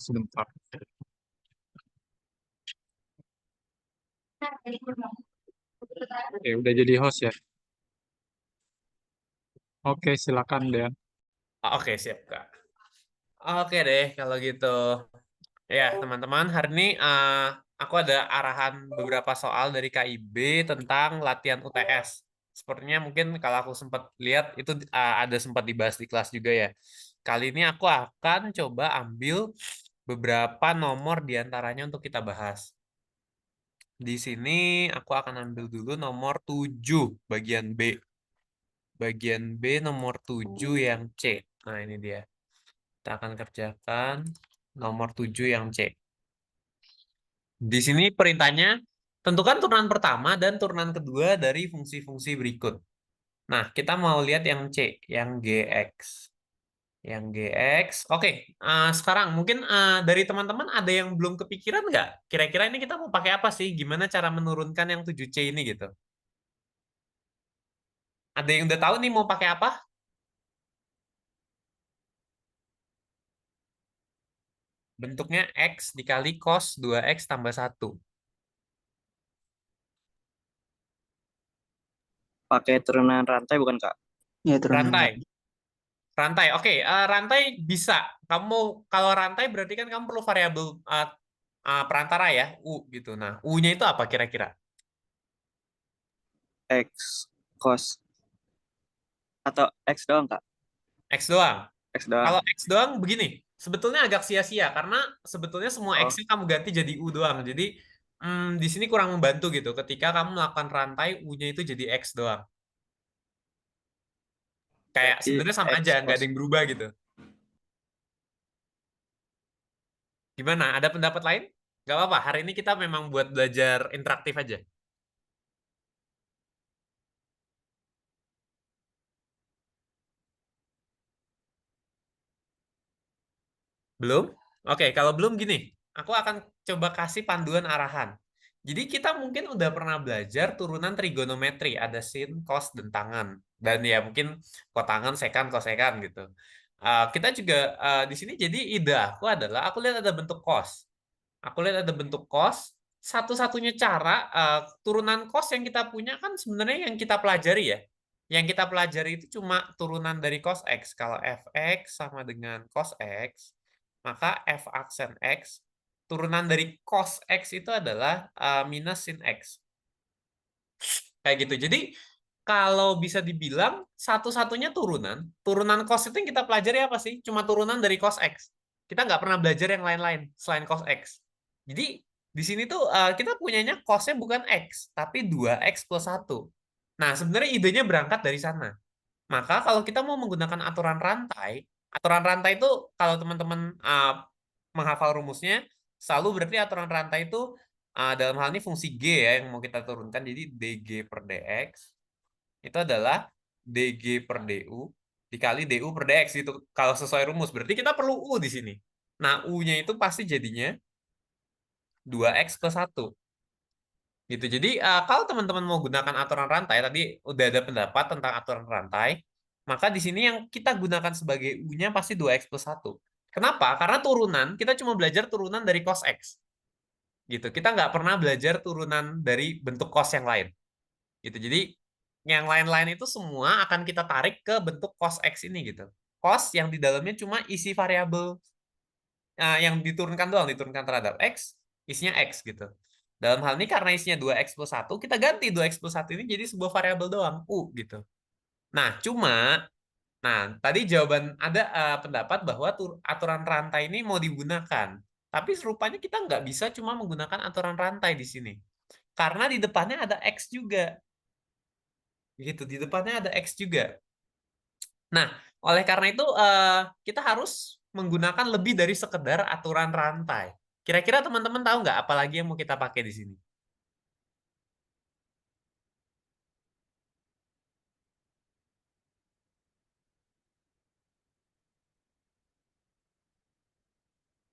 Sebentar. Oke, udah jadi host ya. Oke, silakan Dean. Oke, siap, Kak. Oke deh, kalau gitu. Ya, teman-teman, hari ini aku ada arahan beberapa soal dari KIB tentang latihan UTS. Sepertinya mungkin kalau aku sempat lihat itu ada sempat dibahas di kelas juga ya. Kali ini aku akan coba ambil beberapa nomor di antaranya untuk kita bahas. Di sini aku akan ambil dulu nomor 7 bagian B. Bagian B nomor 7 yang C. Nah, ini dia. Kita akan kerjakan nomor 7 yang C. Di sini perintahnya, tentukan turunan pertama dan turunan kedua dari fungsi-fungsi berikut. Nah, kita mau lihat yang C, yang GX. Yang GX. Oke, sekarang mungkin dari teman-teman ada yang belum kepikiran nggak? Kira-kira ini kita mau pakai apa sih? Gimana cara menurunkan yang 7C ini gitu? Ada yang udah tahu nih mau pakai apa? Bentuknya X dikali cos 2X tambah 1. Pakai turunan rantai bukan Kak? Ya, turunan Rantai. rantai. Rantai, oke. Rantai bisa. Kamu kalau rantai berarti kan kamu perlu variabel perantara ya, U gitu. Nah, U-nya itu apa kira-kira? X cos atau X doang Kak? X doang. X doang. Kalau X doang begini, sebetulnya agak sia-sia karena sebetulnya semua Oh, X-nya kamu ganti jadi U doang. Jadi di sini kurang membantu gitu. Ketika kamu melakukan rantai, U-nya itu jadi X doang. Kayak berarti sebenarnya sama X aja, nggak ada cos. yang berubah gitu. Gimana? Ada pendapat lain? Nggak apa-apa. Hari ini kita memang buat belajar interaktif aja. Belum? Oke, kalau belum gini, aku akan coba kasih panduan arahan. Jadi kita mungkin udah pernah belajar turunan trigonometri, ada sin, cos, dan tangan. Dan ya mungkin kotangan, sekan, kosekan gitu. Kita juga di sini jadi ide aku adalah aku lihat ada bentuk cos. Aku lihat ada bentuk cos. Satu-satunya cara turunan cos yang kita punya kan sebenarnya yang kita pelajari ya. Yang kita pelajari itu cuma turunan dari cos X. Kalau fx sama dengan cos X, maka f aksen X turunan dari cos X itu adalah minus sin X. Kayak gitu. Jadi kalau bisa dibilang satu-satunya turunan cos itu yang kita pelajari apa sih? Cuma turunan dari cos X. Kita nggak pernah belajar yang lain-lain selain cos X. Jadi di sini tuh kita punyanya cosnya bukan X, tapi 2X plus 1. Nah, sebenarnya idenya berangkat dari sana. Maka kalau kita mau menggunakan aturan rantai itu kalau teman-teman menghafal rumusnya, selalu berarti aturan rantai itu dalam hal ini fungsi G ya yang mau kita turunkan. Jadi dG per dx itu adalah dG per du dikali du per dx gitu. Kalau sesuai rumus berarti kita perlu U di sini. Nah, U-nya itu pasti jadinya 2X plus 1. Gitu. Jadi kalau teman-teman mau gunakan aturan rantai, tadi udah ada pendapat tentang aturan rantai, maka di sini yang kita gunakan sebagai U-nya pasti 2X plus 1. Kenapa? Karena turunan, kita cuma belajar turunan dari cos X. Gitu. Kita nggak pernah belajar turunan dari bentuk cos yang lain. Gitu. Jadi yang lain-lain itu semua akan kita tarik ke bentuk cos X ini gitu. Cos yang di dalamnya cuma isi variabel yang diturunkan doang, diturunkan terhadap X, isinya X gitu. Dalam hal ini karena isinya 2X plus 1, kita ganti 2X plus 1 ini jadi sebuah variabel doang, U gitu. Nah, tadi jawaban ada pendapat bahwa aturan rantai ini mau digunakan. Tapi serupanya kita nggak bisa cuma menggunakan aturan rantai di sini. Karena di depannya ada X juga. Gitu, di depannya ada X juga. Nah, oleh karena itu kita harus menggunakan lebih dari sekedar aturan rantai. Kira-kira teman-teman tahu nggak apalagi yang mau kita pakai di sini?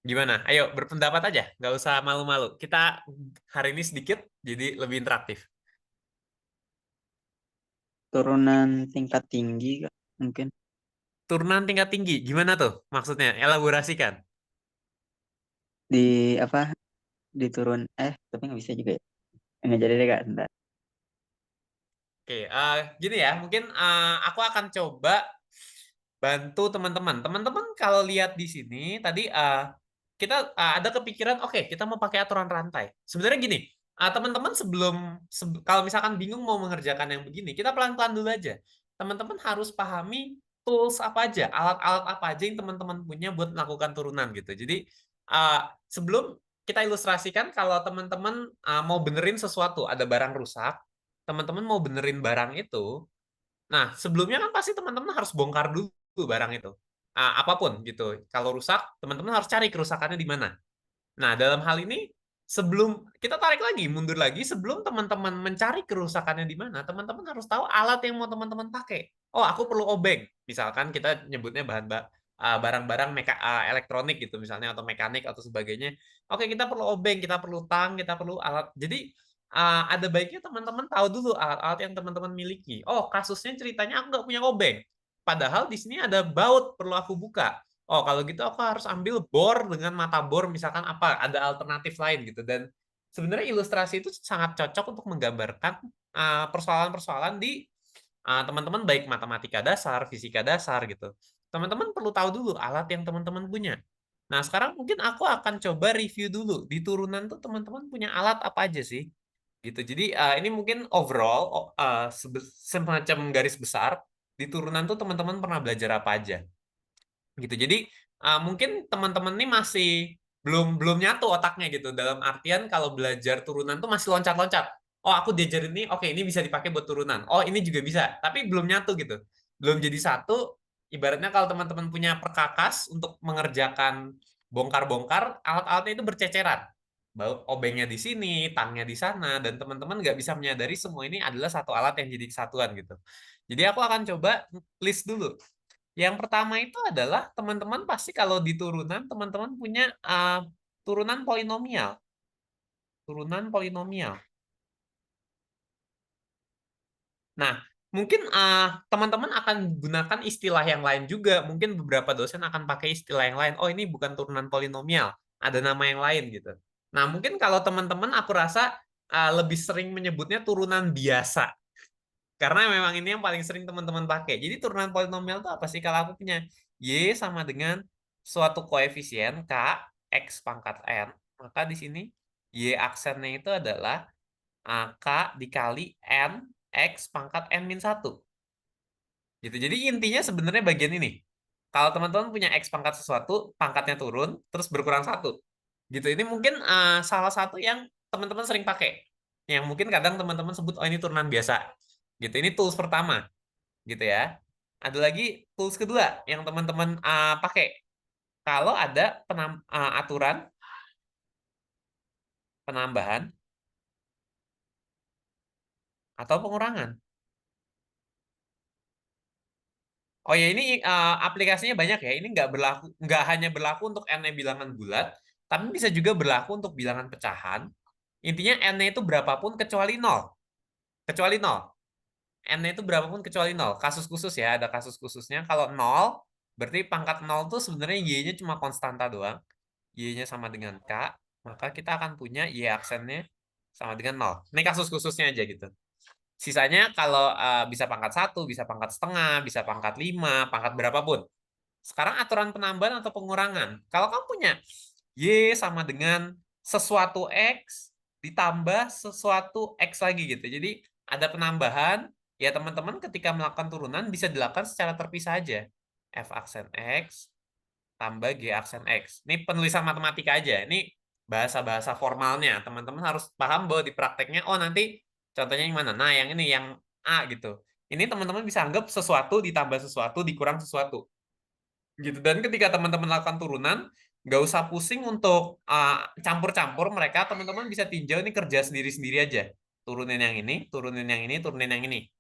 Gimana? Ayo berpendapat aja, nggak usah malu-malu. Kita hari ini sedikit, jadi lebih interaktif. Turunan tingkat tinggi Kak, mungkin. Turunan tingkat tinggi, gimana tuh maksudnya? Elaborasikan. di apa diturun tapi nggak bisa juga ya, nggak jadi deh kak, sebentar. Oke, gini ya, mungkin aku akan coba bantu teman-teman. Teman-teman kalau lihat di sini tadi kita ada kepikiran, oke, kita mau pakai aturan rantai. Sebenarnya gini, teman-teman kalau misalkan bingung mau mengerjakan yang begini, kita pelan-pelan dulu aja. Teman-teman harus pahami tools apa aja, alat-alat apa aja yang teman-teman punya buat melakukan turunan gitu. Jadi sebelum kita ilustrasikan kalau teman-teman mau benerin sesuatu, ada barang rusak, teman-teman mau benerin barang itu, nah sebelumnya kan pasti teman-teman harus bongkar dulu barang itu. Apapun gitu. Kalau rusak, teman-teman harus cari kerusakannya di mana. Nah, dalam hal ini, sebelum kita tarik lagi, mundur lagi, sebelum teman-teman mencari kerusakannya di mana, teman-teman harus tahu alat yang mau teman-teman pakai. Oh, aku perlu obeng. Misalkan kita nyebutnya barang-barang elektronik gitu, misalnya, atau mekanik, atau sebagainya. Oke, kita perlu obeng, kita perlu tang, kita perlu alat. Jadi, ada baiknya teman-teman tahu dulu alat-alat yang teman-teman miliki. Oh, kasusnya ceritanya aku nggak punya obeng. Padahal di sini ada baut perlu aku buka. Oh, kalau gitu aku harus ambil bor dengan mata bor, misalkan apa, ada alternatif lain gitu. Dan sebenarnya ilustrasi itu sangat cocok untuk menggambarkan persoalan-persoalan di teman-teman baik matematika dasar, fisika dasar gitu. Teman-teman perlu tahu dulu alat yang teman-teman punya. Nah, sekarang mungkin aku akan coba review dulu. Di turunan tuh teman-teman punya alat apa aja sih? Gitu. Jadi ini mungkin overall semacam garis besar. Di turunan tuh teman-teman pernah belajar apa aja? Gitu. Jadi mungkin teman-teman ini masih belum belum nyatu otaknya gitu. Dalam artian kalau belajar turunan tuh masih loncat-loncat. Oh, aku diajarin ini, oke, ini bisa dipakai buat turunan. Oh, ini juga bisa, tapi belum nyatu gitu. Belum jadi satu. Ibaratnya kalau teman-teman punya perkakas untuk mengerjakan bongkar-bongkar, alat-alatnya itu berceceran. Obengnya di sini, tangnya di sana, dan teman-teman nggak bisa menyadari semua ini adalah satu alat yang jadi kesatuan gitu. Jadi aku akan coba list dulu. Yang pertama itu adalah teman-teman pasti kalau di turunan, teman-teman punya turunan polinomial. Turunan polinomial. Nah, mungkin teman-teman akan gunakan istilah yang lain juga. Mungkin beberapa dosen akan pakai istilah yang lain. Oh, ini bukan turunan polinomial. Ada nama yang lain gitu. Nah, mungkin kalau teman-teman aku rasa lebih sering menyebutnya turunan biasa. Karena memang ini yang paling sering teman-teman pakai. Jadi turunan polinomial itu apa sih? Kalau aku punya Y sama dengan suatu koefisien K, X pangkat N, maka di sini Y aksennya itu adalah K dikali N, X pangkat N-1. Gitu. Jadi intinya sebenarnya bagian ini. Kalau teman-teman punya X pangkat sesuatu, pangkatnya turun, terus berkurang 1. Gitu. Ini mungkin salah satu yang teman-teman sering pakai. Yang mungkin kadang teman-teman sebut, oh ini turunan biasa. Gitu. Ini tools pertama. Gitu ya. Ada lagi tools kedua yang teman-teman pakai. Kalau ada aturan penambahan atau pengurangan. Oh ya, ini aplikasinya banyak ya. Ini nggak hanya berlaku untuk n-nya bilangan bulat, tapi bisa juga berlaku untuk bilangan pecahan. Intinya n-nya itu berapapun kecuali 0. Kecuali 0. N-nya itu berapapun kecuali 0. Kasus khusus ya, ada kasus khususnya. Kalau 0, berarti pangkat 0 itu sebenarnya y-nya cuma konstanta doang. Y-nya sama dengan K, maka kita akan punya Y aksennya sama dengan 0. Ini kasus khususnya aja gitu. Sisanya kalau bisa pangkat 1, bisa pangkat setengah, bisa pangkat 5, pangkat berapapun. Sekarang aturan penambahan atau pengurangan. Kalau kamu punya Y sama dengan sesuatu X ditambah sesuatu X lagi gitu. Jadi ada penambahan, ya teman-teman ketika melakukan turunan bisa dilakukan secara terpisah aja. F aksen X tambah G aksen X. Ini penulisan matematika aja. Ini bahasa-bahasa formalnya. Teman-teman harus paham bahwa di prakteknya, oh nanti contohnya yang mana? Nah, yang ini, yang A gitu. Ini teman-teman bisa anggap sesuatu ditambah sesuatu dikurang sesuatu. Gitu. Dan ketika teman-teman lakukan turunan, nggak usah pusing untuk campur-campur mereka. Teman-teman bisa tinjau ini kerja sendiri-sendiri aja. Turunin yang ini, turunin yang ini, turunin yang ini.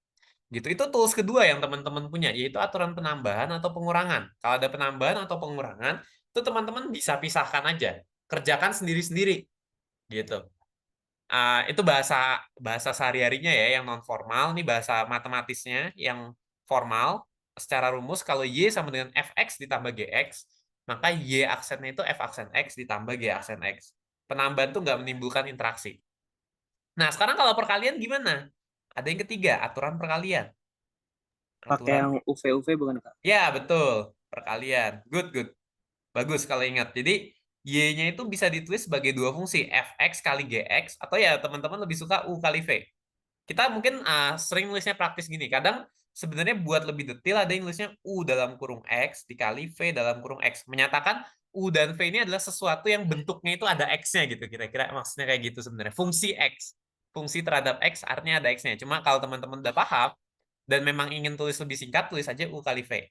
Gitu. Itu tools kedua yang teman-teman punya, yaitu aturan penambahan atau pengurangan. Kalau ada penambahan atau pengurangan, itu teman-teman bisa pisahkan aja. Kerjakan sendiri-sendiri. Gitu. Itu bahasa bahasa sehari-harinya ya, yang non formal. Ini bahasa matematisnya yang formal. Secara rumus, kalau Y sama dengan Fx ditambah Gx, maka Y aksennya itu F aksen X ditambah G aksen X. Penambahan tuh nggak menimbulkan interaksi. Nah, sekarang kalau perkalian gimana? Ada yang ketiga, aturan perkalian. Pakai Aturan, yang UV bukan Kak? ya betul, perkalian. Good, good. Bagus kalau ingat. Jadi, Y-nya itu bisa ditulis sebagai dua fungsi, Fx kali Gx, atau ya teman-teman lebih suka U kali V. Kita mungkin sering nulisnya praktis gini. Kadang sebenarnya buat lebih detail ada yang nulisnya U dalam kurung X dikali V dalam kurung X. Menyatakan U dan V ini adalah sesuatu yang bentuknya itu ada X-nya gitu. Kira-kira maksudnya kayak gitu sebenarnya. Fungsi X. Fungsi terhadap X artinya ada X-nya. Cuma kalau teman-teman udah paham dan memang ingin tulis lebih singkat, tulis aja U kali V.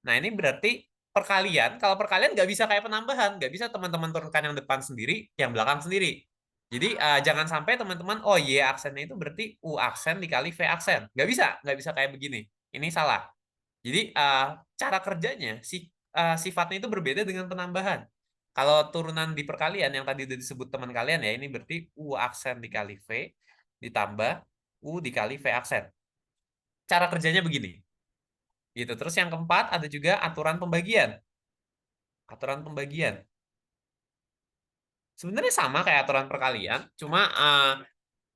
Nah, ini berarti perkalian. Kalau perkalian nggak bisa kayak penambahan. Nggak bisa teman-teman turunkan yang depan sendiri, yang belakang sendiri. Jadi jangan sampai teman-teman, oh Y aksennya itu berarti U aksen dikali V aksen. Nggak bisa kayak begini. Ini salah. Jadi cara kerjanya, sifatnya itu berbeda dengan penambahan. Kalau turunan di perkalian yang tadi udah disebut teman kalian ya, ini berarti U aksen dikali V ditambah U dikali V aksen. Cara kerjanya begini. Gitu. Terus yang keempat ada juga aturan pembagian. Aturan pembagian. Sebenarnya sama kayak aturan perkalian, cuma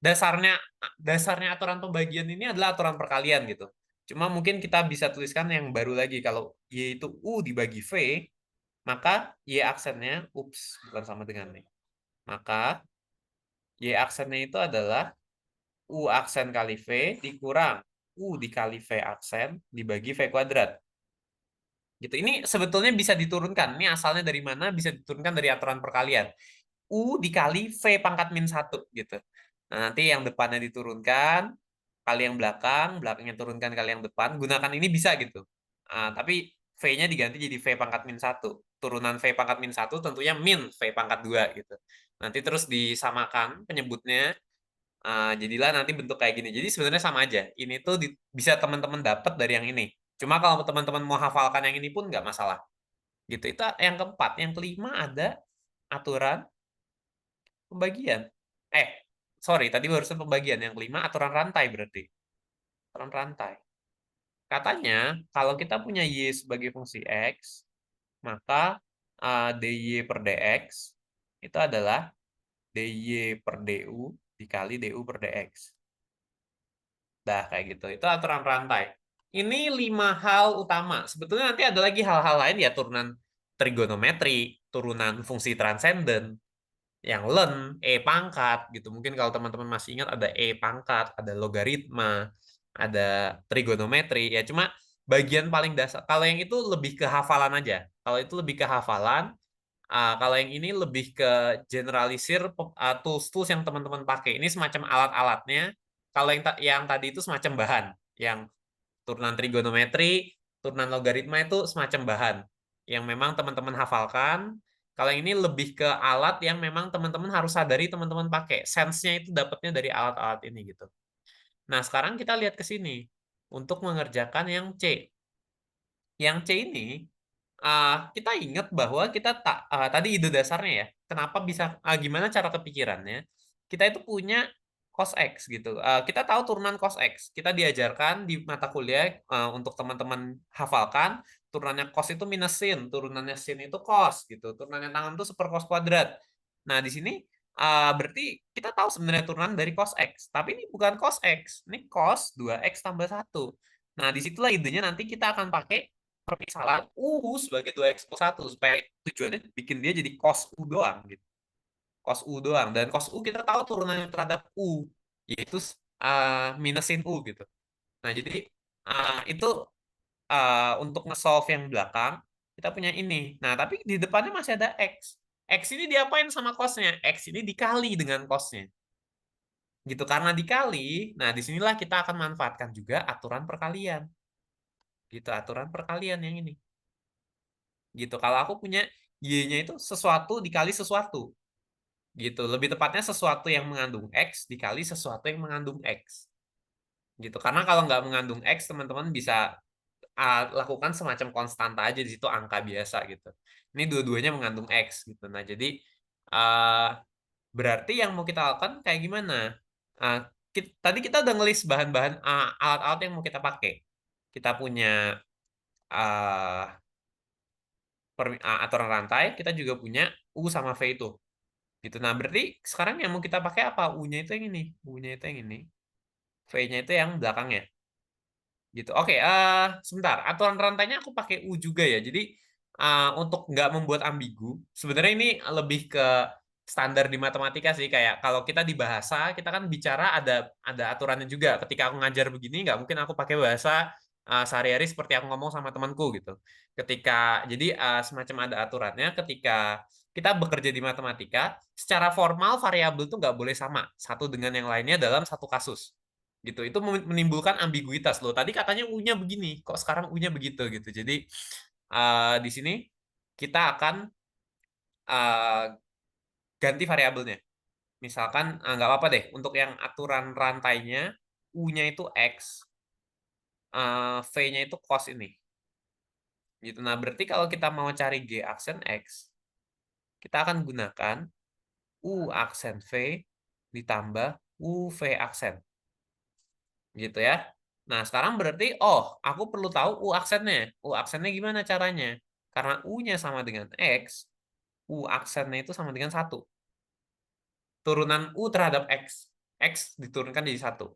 dasarnya dasarnya aturan pembagian ini adalah aturan perkalian gitu. Cuma mungkin kita bisa tuliskan yang baru lagi kalau Y itu U dibagi V, maka Y aksennya bukan sama dengan nih. Maka Y aksennya itu adalah U aksen kali V dikurang U dikali V aksen dibagi V kuadrat. Gitu. Ini sebetulnya bisa diturunkan. Ini asalnya dari mana? Bisa diturunkan dari aturan perkalian. U dikali V pangkat min 1 gitu. Nah, nanti yang depannya diturunkan, kali yang belakang, belakangnya turunkan kali yang depan. Gunakan ini bisa gitu. Tapi V-nya diganti jadi V pangkat min 1. Turunan V pangkat min 1 tentunya min V pangkat 2 gitu. Nanti terus disamakan penyebutnya. Jadilah nanti bentuk kayak gini. Jadi sebenarnya sama aja. Ini tuh bisa teman-teman dapat dari yang ini. Cuma kalau teman-teman mau hafalkan yang ini pun nggak masalah. Gitu. Itu yang keempat. Yang kelima ada aturan pembagian. Sorry, tadi barusan pembagian. Yang kelima aturan rantai berarti. Aturan rantai. Katanya, kalau kita punya Y sebagai fungsi X, maka dy per dx itu adalah dy per du dikali du per dx. Dah, kayak gitu. Itu aturan rantai. Ini 5 hal utama. Sebetulnya nanti ada lagi hal-hal lain ya, turunan trigonometri, turunan fungsi transenden, yang len, E pangkat gitu. Mungkin kalau teman-teman masih ingat ada E pangkat, ada logaritma, ada trigonometri. Ya cuma bagian paling dasar. Kalau yang itu lebih ke hafalan aja. Kalau itu lebih ke hafalan. Kalau yang ini lebih ke generalisir tools-tools yang teman-teman pakai. Ini semacam alat-alatnya. Kalau yang tadi itu semacam bahan. Yang turunan trigonometri, turunan logaritma itu semacam bahan. Yang memang teman-teman hafalkan. Kalau yang ini lebih ke alat yang memang teman-teman harus sadari teman-teman pakai. Sense-nya itu dapatnya dari alat-alat ini gitu. Nah, sekarang kita lihat ke sini. Untuk mengerjakan yang C. Yang C ini kita ingat bahwa kita tadi ide dasarnya ya, kenapa bisa gimana cara kepikirannya? Kita itu punya cos X gitu. Kita tahu turunan cos X. Kita diajarkan di mata kuliah untuk teman-teman hafalkan turunannya cos itu minus sin, turunannya sin itu cos gitu. Turunannya tangan itu super cos kuadrat. Nah, di sini berarti kita tahu sebenarnya turunan dari cos X, tapi ini bukan cos X, ini cos 2X tambah 1. Nah, disitulah idenya nanti kita akan pakai permisalan U sebagai 2X plus 1 supaya tujuannya bikin dia jadi cos U doang gitu. Cos U doang. Dan cos U kita tahu turunannya terhadap U yaitu minusin U gitu. Nah, jadi itu untuk nge-solve yang belakang kita punya ini. Nah, tapi di depannya masih ada X. X ini diapain sama cosnya? X ini dikali dengan cosnya. Gitu. Karena dikali, nah disinilah kita akan manfaatkan juga aturan perkalian. Gitu, aturan perkalian yang ini. Gitu. Kalau aku punya Y-nya itu sesuatu dikali sesuatu. Gitu. Lebih tepatnya sesuatu yang mengandung X dikali sesuatu yang mengandung X. Gitu. Karena kalau nggak mengandung X, teman-teman bisa lakukan semacam konstanta aja di situ angka biasa gitu. Ini dua-duanya mengandung X gitu. Nah, jadi berarti yang mau kita lakukan kayak gimana? Tadi kita udah ngelis bahan-bahan alat-alat yang mau kita pakai. Kita punya aturan rantai, kita juga punya U sama V itu. Gitu. Nah, berarti sekarang yang mau kita pakai apa? U-nya itu yang ini. U-nya itu yang ini. V-nya itu yang belakangnya. Gitu. Oke, sebentar. Aturan rantainya aku pakai U juga ya. Jadi untuk nggak membuat ambigu, sebenarnya ini lebih ke standar di matematika sih. Kayak kalau kita di bahasa, kita kan bicara ada aturannya juga. Ketika aku ngajar begini, nggak mungkin aku pakai bahasa sehari-hari seperti aku ngomong sama temanku gitu. Jadi semacam ada aturannya. Ketika kita bekerja di matematika, secara formal variabel itu nggak boleh sama satu dengan yang lainnya dalam satu kasus gitu. Itu menimbulkan ambiguitas loh. Tadi katanya U-nya begini, kok sekarang U-nya begitu gitu. Jadi di sini kita akan uh, ganti variabelnya. Misalkan nggak apa-apa deh untuk yang aturan rantainya U-nya itu X, V-nya itu cos ini. Gitu. Nah, berarti kalau kita mau cari G aksen X, kita akan gunakan U aksen V ditambah U V aksen. Gitu ya. Nah, sekarang berarti, aku perlu tahu U aksennya. U aksennya gimana caranya? Karena U-nya sama dengan X, U aksennya itu sama dengan 1. Turunan U terhadap X. X diturunkan jadi 1.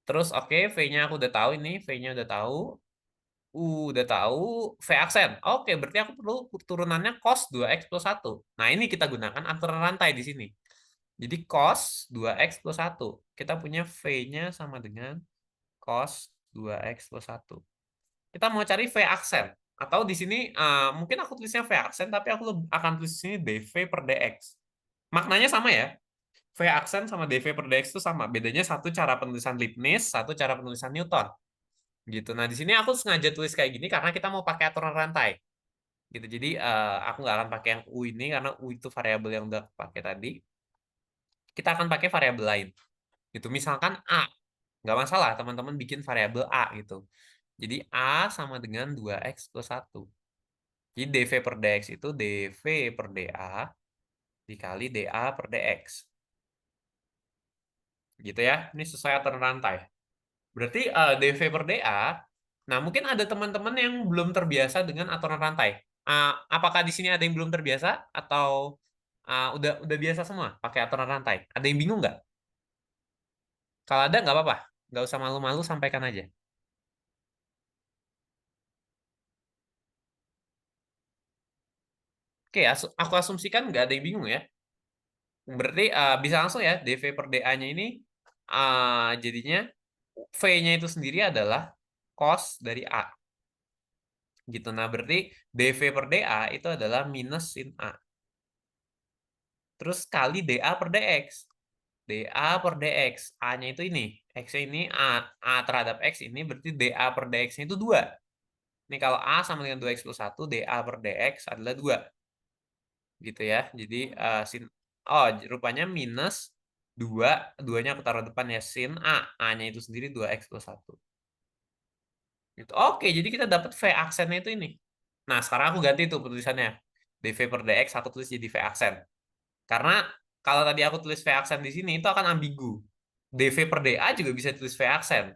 Terus, oke, V-nya aku udah tahu ini. V-nya udah tahu. U udah tahu. V aksen. Oke, berarti aku perlu turunannya cos 2X plus 1. Nah, ini kita gunakan aturan rantai di sini. Jadi, cos 2X plus 1. Kita punya V-nya sama dengan cos 2X plus 1. Kita mau cari V aksen. Atau di sini mungkin aku tulisnya V aksen, tapi aku akan tulis di sini dV per dx. Maknanya sama ya. V aksen sama dV per dx itu sama. Bedanya satu cara penulisan Leibniz, satu cara penulisan Newton. Gitu. Nah, di sini aku sengaja tulis kayak gini karena kita mau pakai aturan rantai. Gitu. Jadi aku nggak akan pakai yang U ini karena U itu variabel yang udah aku pakai tadi. Kita akan pakai variabel lain. Gitu. Misalkan A. Nggak masalah teman-teman bikin variabel A gitu. Jadi A sama dengan 2X plus 1. Jadi dV per dx itu dV per dA dikali dA per dx. Gitu ya. Ini sesuai aturan rantai. Berarti dV per dA, nah mungkin ada teman-teman yang belum terbiasa dengan aturan rantai. Apakah di sini ada yang belum terbiasa atau udah biasa semua pakai aturan rantai? Ada yang bingung nggak? Kalau ada nggak apa-apa. Nggak usah malu-malu, sampaikan aja. Oke, aku asumsikan nggak ada yang bingung ya. Berarti bisa langsung ya, dV per dA-nya ini jadinya V-nya itu sendiri adalah cos dari A. Gitu. Nah, berarti dV per dA itu adalah minus sin A. Terus kali dA per dx. dA per dx. A-nya itu ini. X-nya ini A terhadap X ini berarti dA per dx-nya itu 2. Ini kalau A sama dengan 2X plus 1, dA per dx adalah 2. Gitu ya. Jadi rupanya minus 2, 2-nya aku taruh depan ya, sin A. A-nya itu sendiri 2X plus 1. Gitu. Oke, jadi kita dapat V aksennya itu ini. Nah, sekarang aku ganti tuh penulisannya. dV per dx aku tulis jadi V aksen. Karena kalau tadi aku tulis V aksen di sini itu akan ambigu. dV per dA juga bisa tulis V aksen.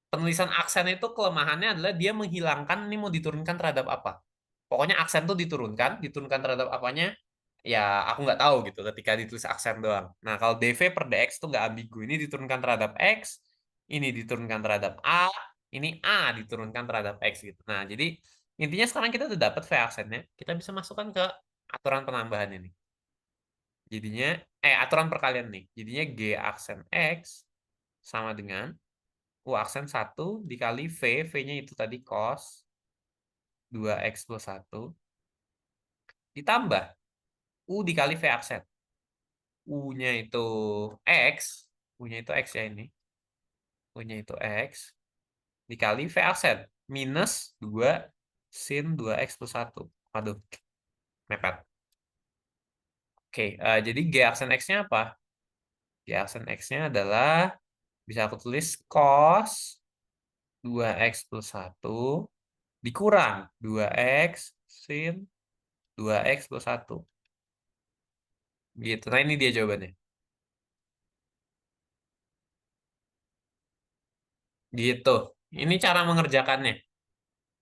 Penulisan aksen itu kelemahannya adalah dia menghilangkan ini mau diturunkan terhadap apa. Pokoknya aksen tuh diturunkan terhadap apanya, ya aku nggak tahu gitu ketika ditulis aksen doang. Nah, kalau dV per dx tuh nggak ambigu. Ini diturunkan terhadap x, ini diturunkan terhadap a, ini a diturunkan terhadap x gitu. Nah, jadi intinya sekarang kita udah dapat V aksennya, kita bisa masukkan ke aturan penambahan ini. Jadinya aturan perkalian nih. Jadinya G aksen x sama dengan U aksen 1 dikali V, V-nya itu tadi cos 2x plus 1 ditambah U dikali V aksen. U-nya itu X, U-nya itu X ya ini. U-nya itu X, dikali V aksen. Minus 2 sin 2X plus 1. Waduh, mepet. Oke, jadi G aksen X-nya apa? G aksen X-nya adalah, bisa aku tulis cos 2X plus 1 dikurang 2X sin 2X plus 1. Gitu, nah ini dia jawabannya. Gitu. Ini cara mengerjakannya.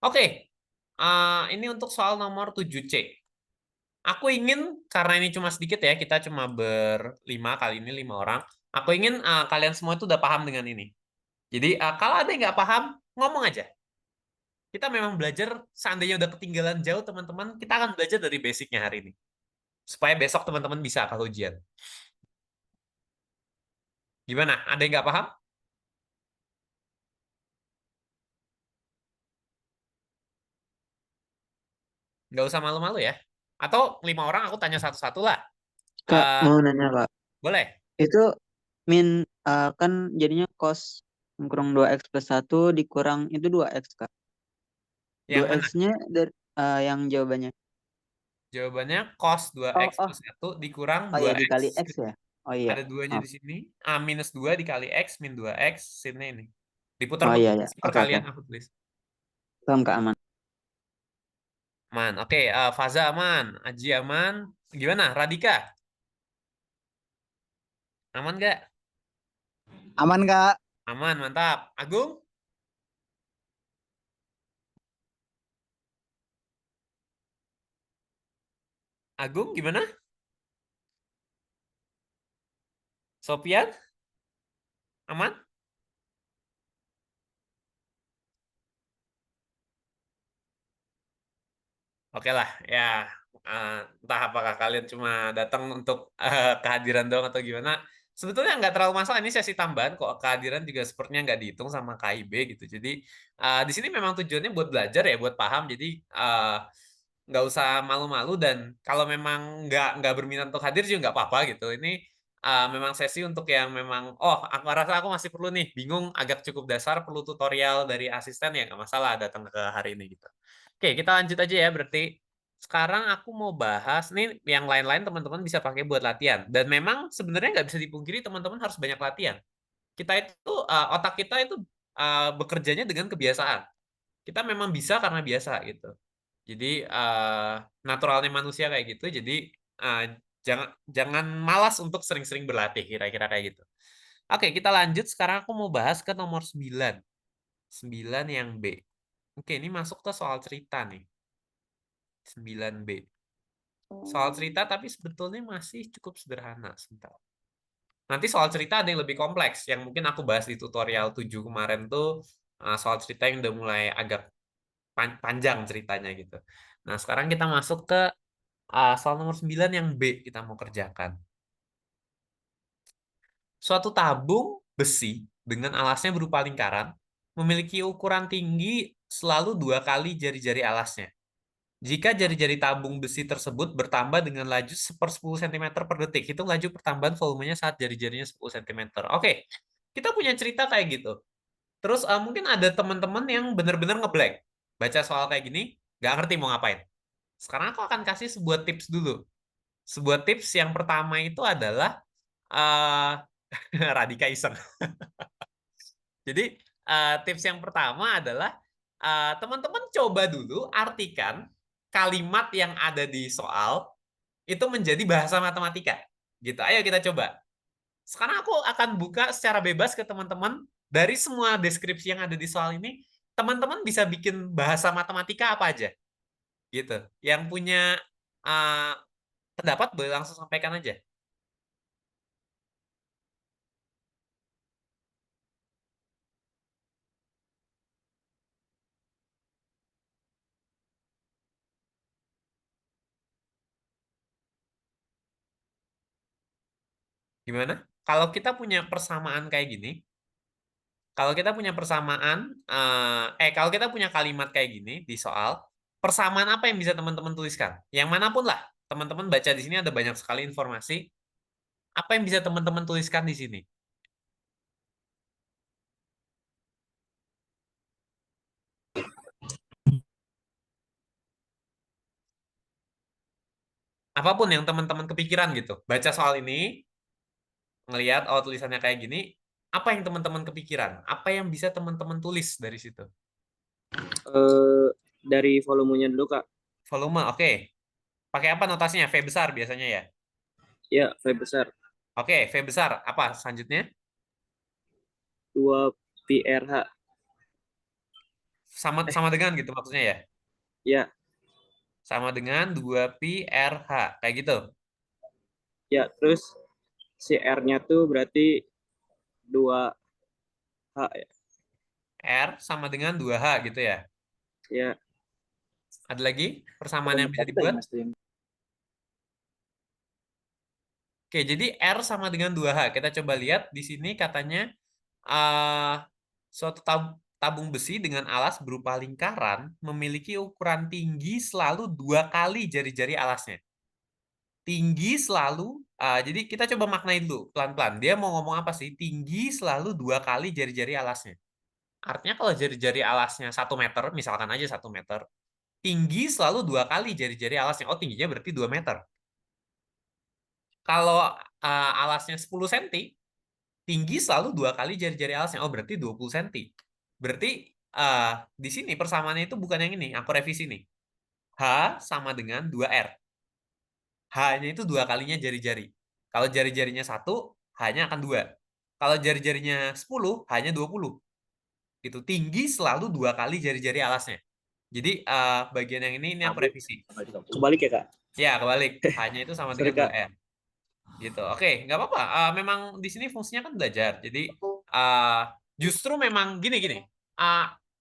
Oke. Ini untuk soal nomor 7C. Aku ingin, karena ini cuma sedikit ya, kita cuma berlima kali ini, 5 orang. Aku ingin kalian semua itu udah paham dengan ini. Jadi kalau ada yang nggak paham, ngomong aja. Kita memang belajar, seandainya udah ketinggalan jauh teman-teman, kita akan belajar dari basicnya hari ini. Supaya besok teman-teman bisa kalau ujian. Gimana? Ada yang nggak paham? Nggak usah malu-malu ya. Atau 5 orang aku tanya satu-satu lah. Kak, Eh, mau nanya Kak. boleh? Itu kan jadinya cos kurang 2x plus 1 dikurang itu 2x Kak. Yang mana? 2x-nya dari yang jawabannya. Jawabannya cos 2x Oh, plus 1 dikurang oh ya 2x. dikali x ya. Oh iya, Ada 2-nya maaf. di sini. A minus 2 dikali x min 2x. Sini ini. Oh Diputar-putar iya ya. Oke oke. perkalian aku tulis. Paham Kak, aman. Aman. Oke, Faza aman. Aji aman. Gimana? Radika? Aman nggak? Aman Kak. Aman, mantap. Agung? Agung gimana? Sopian? Aman? Oke lah, ya. Entah apakah kalian cuma datang untuk kehadiran doang atau gimana. Sebetulnya nggak terlalu masalah, ini sesi tambahan kok. Kehadiran juga sepertinya nggak dihitung sama KIB gitu. Jadi di sini memang tujuannya buat belajar ya, buat paham. Jadi nggak usah malu-malu, dan kalau memang nggak berminat untuk hadir juga nggak apa-apa gitu. Ini memang sesi untuk yang memang, oh aku rasa aku masih perlu nih, bingung, agak cukup dasar, perlu tutorial dari asisten, ya nggak masalah datang ke hari ini gitu. Oke, kita lanjut aja ya. Berarti sekarang aku mau bahas nih yang lain-lain, teman-teman bisa pakai buat latihan. Dan memang sebenarnya nggak bisa dipungkiri teman-teman harus banyak latihan. Kita itu otak kita itu bekerjanya dengan kebiasaan. Kita memang bisa karena biasa gitu. Jadi naturalnya manusia kayak gitu. Jadi uh, jangan jangan malas untuk sering-sering berlatih, kira-kira kayak gitu. Oke, kita lanjut. Sekarang aku mau bahas ke nomor 9. 9 yang B. Oke, ini masuk ke soal cerita nih. 9B. Soal cerita tapi sebetulnya masih cukup sederhana. Sebentar. Nanti soal cerita ada yang lebih kompleks. Yang mungkin aku bahas di tutorial 7 kemarin tuh soal cerita yang udah mulai agak panjang ceritanya gitu. Nah, sekarang kita masuk ke soal nomor 9 yang B kita mau kerjakan. Suatu tabung besi dengan alasnya berupa lingkaran memiliki ukuran tinggi selalu 2 kali jari-jari alasnya. Jika jari-jari tabung besi tersebut bertambah dengan laju 10 cm per detik, hitung laju pertambahan volumenya saat jari-jarinya 10 cm. Oke, kita punya cerita kayak gitu. Terus mungkin ada teman-teman yang benar-benar ngeblank. Baca soal kayak gini, nggak ngerti mau ngapain. Sekarang aku akan kasih sebuah tips dulu. Sebuah tips yang pertama itu adalah uh, Radika iseng. Jadi tips yang pertama adalah teman-teman coba dulu artikan kalimat yang ada di soal itu menjadi bahasa matematika. Gitu. Ayo kita coba. Sekarang aku akan buka secara bebas ke teman-teman dari semua deskripsi yang ada di soal ini. Teman-teman bisa bikin bahasa matematika apa aja. Gitu. Yang punya uh, pendapat boleh langsung sampaikan aja. Gimana? Kalau kita punya persamaan kayak gini, kalau kita punya persamaan, kalau kita punya kalimat kayak gini di soal, persamaan apa yang bisa teman-teman tuliskan? Yang manapun lah, teman-teman baca di sini ada banyak sekali informasi. Apa yang bisa teman-teman tuliskan di sini? Apapun yang teman-teman kepikiran gitu. Baca soal ini, ngelihat oh tulisannya kayak gini, apa yang teman-teman kepikiran? Apa yang bisa teman-teman tulis dari situ? Dari volumenya dulu Kak. Volume, oke. Pakai apa notasinya? V besar biasanya ya? Ya, V besar. Oke, V besar. Apa selanjutnya? 2 PRH. Sama dengan gitu maksudnya ya? Ya, Sama dengan 2pi RH. Kayak gitu. ya. Terus si R-nya tuh berarti 2H ya. R sama dengan 2H gitu ya. Ya, Ada lagi persamaan yang bisa dibuat? Oke, jadi R sama dengan 2H. Kita coba lihat di sini katanya suatu tabung besi dengan alas berupa lingkaran memiliki ukuran tinggi selalu 2 kali jari-jari alasnya. Tinggi selalu, jadi kita coba maknai dulu pelan-pelan. Dia mau ngomong apa sih? Tinggi selalu 2 kali jari-jari alasnya. Artinya kalau jari-jari alasnya 1 meter, misalkan aja 1 meter, tinggi selalu 2 kali jari-jari alasnya. Oh, tingginya berarti 2 meter. Kalau alasnya 10 cm, tinggi selalu 2 kali jari-jari alasnya. Oh, berarti 20 cm. Berarti di sini persamaannya itu bukan yang ini. Aku revisi nih. H sama dengan 2R. H-nya itu 2 kalinya jari-jari. Kalau jari-jarinya 1, H-nya akan 2. Kalau jari-jarinya 10, H-nya 20. Itu tinggi selalu 2 kali jari-jari alasnya. Jadi bagian yang ini aku revisi. kebalik ya, Kak? Ya, kebalik. H-nya itu sama Sorry, dengan Kak. 2R. Gitu. Oke, nggak apa-apa. Memang di sini fungsinya kan belajar. Jadi justru memang gini.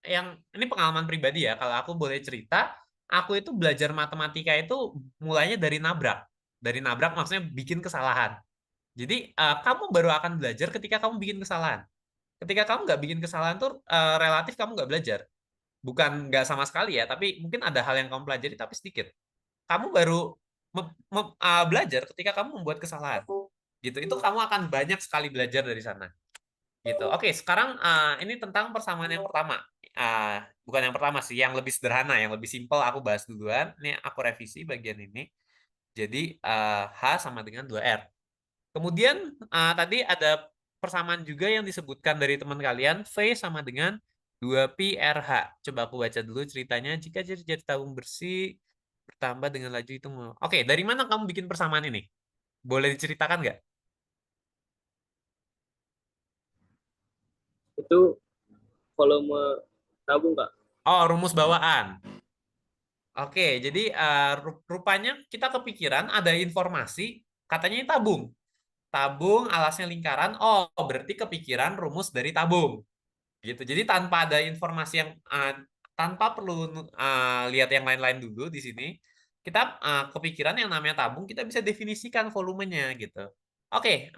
Yang ini pengalaman pribadi ya. Kalau aku boleh cerita, aku itu belajar matematika itu mulainya dari nabrak. Dari nabrak maksudnya bikin kesalahan. Jadi kamu baru akan belajar ketika kamu bikin kesalahan. Ketika kamu nggak bikin kesalahan tuh relatif kamu nggak belajar. Bukan nggak sama sekali ya, tapi mungkin ada hal yang kamu pelajari tapi sedikit. Kamu baru belajar ketika kamu membuat kesalahan. Gitu. Itu kamu akan banyak sekali belajar dari sana. Gitu. Oke, sekarang ini tentang persamaan yang pertama. Bukan yang pertama sih, yang lebih sederhana, yang lebih simpel aku bahas duluan. Ini aku revisi bagian ini. Jadi H sama dengan 2R. Kemudian tadi ada persamaan juga yang disebutkan dari teman kalian, V sama dengan 2pi RH. Coba aku baca dulu ceritanya. Jika jari-jari tabung bersih bertambah dengan laju itu. Oke, dari mana kamu bikin persamaan ini? Boleh diceritakan nggak? Itu volume tabung, Kak. Oh, rumus bawaan. Oke, jadi rupanya kita kepikiran ada informasi, katanya ini tabung. Tabung alasnya lingkaran, oh berarti kepikiran rumus dari tabung. Gitu. Jadi tanpa ada informasi yang tanpa perlu lihat yang lain-lain dulu di sini, kita kepikiran yang namanya tabung, kita bisa definisikan volumenya gitu. Oke,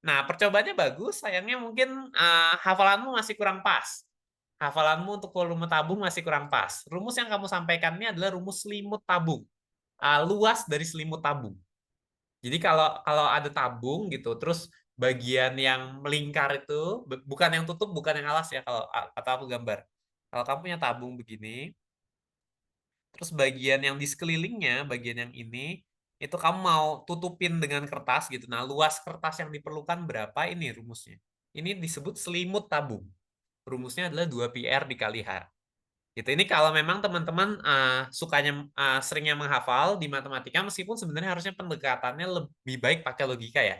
nah percobaannya bagus, sayangnya mungkin hafalanmu masih kurang pas. Hafalanmu untuk volume tabung masih kurang pas. Rumus yang kamu sampaikan ini adalah rumus selimut tabung. Luas dari selimut tabung. Jadi kalau ada tabung gitu, terus bagian yang melingkar itu bukan yang tutup, bukan yang alas ya kalau atau aku gambar. Kalau kamu punya tabung begini, terus bagian yang di sekelilingnya, bagian yang ini itu kamu mau tutupin dengan kertas gitu. Nah, luas kertas yang diperlukan berapa ini rumusnya. Ini disebut selimut tabung. Rumusnya adalah 2πr dikali H. Gitu. Ini kalau memang teman-teman sukanya seringnya menghafal di matematika, meskipun sebenarnya harusnya pendekatannya lebih baik pakai logika ya.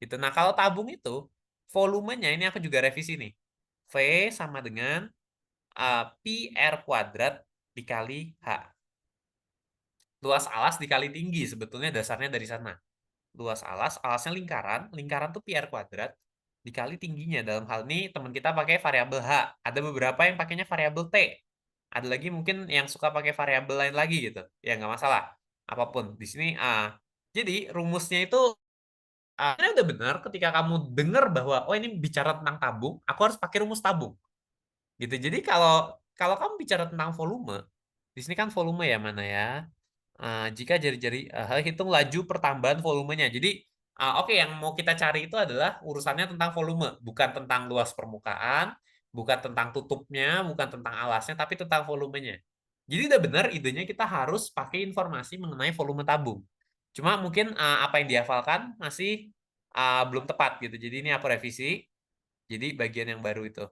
Gitu. Nah, kalau tabung itu volumenya ini aku juga revisi nih. V sama dengan pi R kuadrat dikali H. Luas alas dikali tinggi, sebetulnya dasarnya dari sana. Luas alas, alasnya lingkaran, lingkaran tuh pi R kuadrat dikali tingginya. Dalam hal ini teman kita pakai variabel H. Ada beberapa yang pakainya variabel T. Ada lagi mungkin yang suka pakai variabel lain lagi gitu. Ya nggak masalah. Apapun. Di sini jadi rumusnya itu ini udah benar ketika kamu dengar bahwa oh ini bicara tentang tabung, aku harus pakai rumus tabung. Gitu. Jadi kalau kalau kamu bicara tentang volume, di sini kan volume ya mana ya? Jika jari-jari hitung laju pertambahan volumenya. Jadi oke, yang mau kita cari itu adalah urusannya tentang volume, bukan tentang luas permukaan, bukan tentang tutupnya, bukan tentang alasnya, tapi tentang volumenya. Jadi udah benar idenya kita harus pakai informasi mengenai volume tabung. Cuma mungkin apa yang dihafalkan masih belum tepat gitu. Jadi ini aku revisi. Jadi bagian yang baru itu.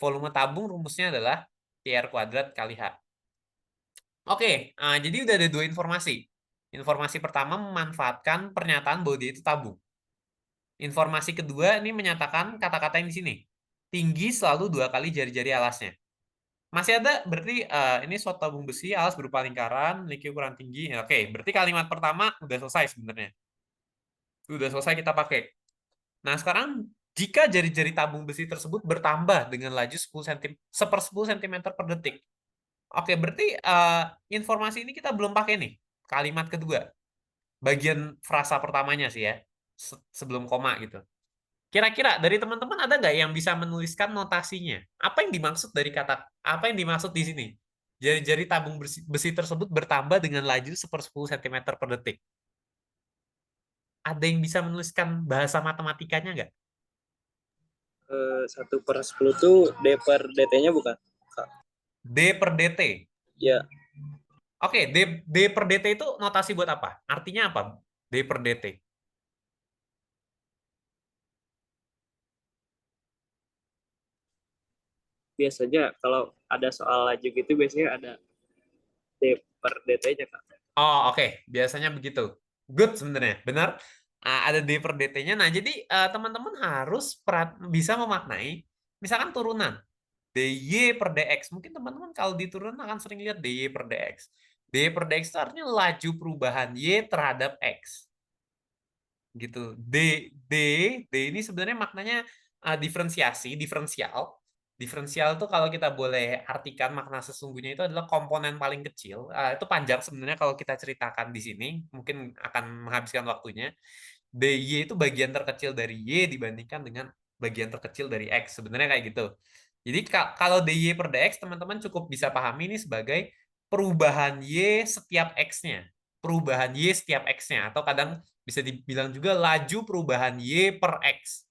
Volume tabung rumusnya adalah PR kuadrat kali H. Oke, jadi udah ada 2 informasi. Informasi pertama memanfaatkan pernyataan bahwa dia itu tabung. Informasi kedua ini menyatakan kata-kata yang di sini. Tinggi selalu 2 kali jari-jari alasnya. Masih ada berarti ini suatu tabung besi alas berupa lingkaran memiliki ukuran tinggi. Ya, oke, berarti kalimat pertama udah selesai sebenarnya. Udah selesai kita pakai. Nah, sekarang jika jari-jari tabung besi tersebut bertambah dengan laju 10 cm, 10 cm per detik. Oke, berarti informasi ini kita belum pakai nih. Kalimat kedua. Bagian frasa pertamanya sih ya. Sebelum koma gitu. Kira-kira dari teman-teman ada nggak yang bisa menuliskan notasinya? Apa yang dimaksud dari apa yang dimaksud di sini? Jari-jari tabung besi tersebut bertambah dengan laju 10 cm per detik. Ada yang bisa menuliskan bahasa matematikanya nggak? 1/10 tuh D per DT-nya bukan? D per DT. Ya, Oke, D per DT itu notasi buat apa? Artinya apa? D per DT. biasanya kalau ada soal laju gitu biasanya ada D per DT-nya, Kak. Oh, oke. Biasanya begitu. Good sebenarnya. Benar. Ada D per DT-nya. Nah, jadi teman-teman harus bisa memaknai misalkan turunan DY per DX. Mungkin teman-teman kalau di turunan akan sering lihat DY per DX. DY per DX itu artinya laju perubahan Y terhadap X. Gitu. D ini sebenarnya maknanya diferensial. Diferensial itu kalau kita boleh artikan makna sesungguhnya itu adalah komponen paling kecil. Itu panjang sebenarnya kalau kita ceritakan di sini, mungkin akan menghabiskan waktunya. DY itu bagian terkecil dari Y dibandingkan dengan bagian terkecil dari X. Sebenarnya kayak gitu. Jadi kalau DY per DX, teman-teman cukup bisa pahami ini sebagai perubahan Y setiap X-nya. Perubahan Y setiap X-nya. Atau kadang bisa dibilang juga laju perubahan Y per X.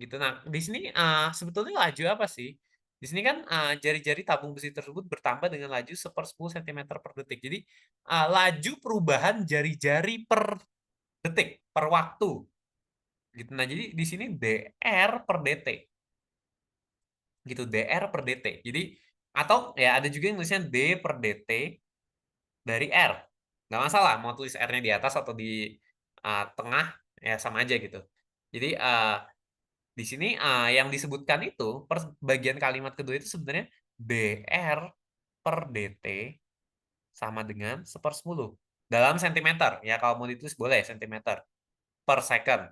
Gitu. Nah, di sini sebetulnya laju apa sih? Di sini kan jari-jari tabung besi tersebut bertambah dengan laju 10 cm per detik. Jadi laju perubahan jari-jari per detik, per waktu. Gitu. Nah, jadi di sini DR per DT. Gitu, DR per DT. Jadi atau ya ada juga yang tulisnya D per DT dari R. Nggak masalah mau tulis R-nya di atas atau di tengah ya sama aja gitu. Jadi di sini yang disebutkan itu bagian kalimat kedua itu sebenarnya DR per DT sama dengan 1/10 dalam sentimeter. Ya kalau mau ditulis boleh sentimeter per second.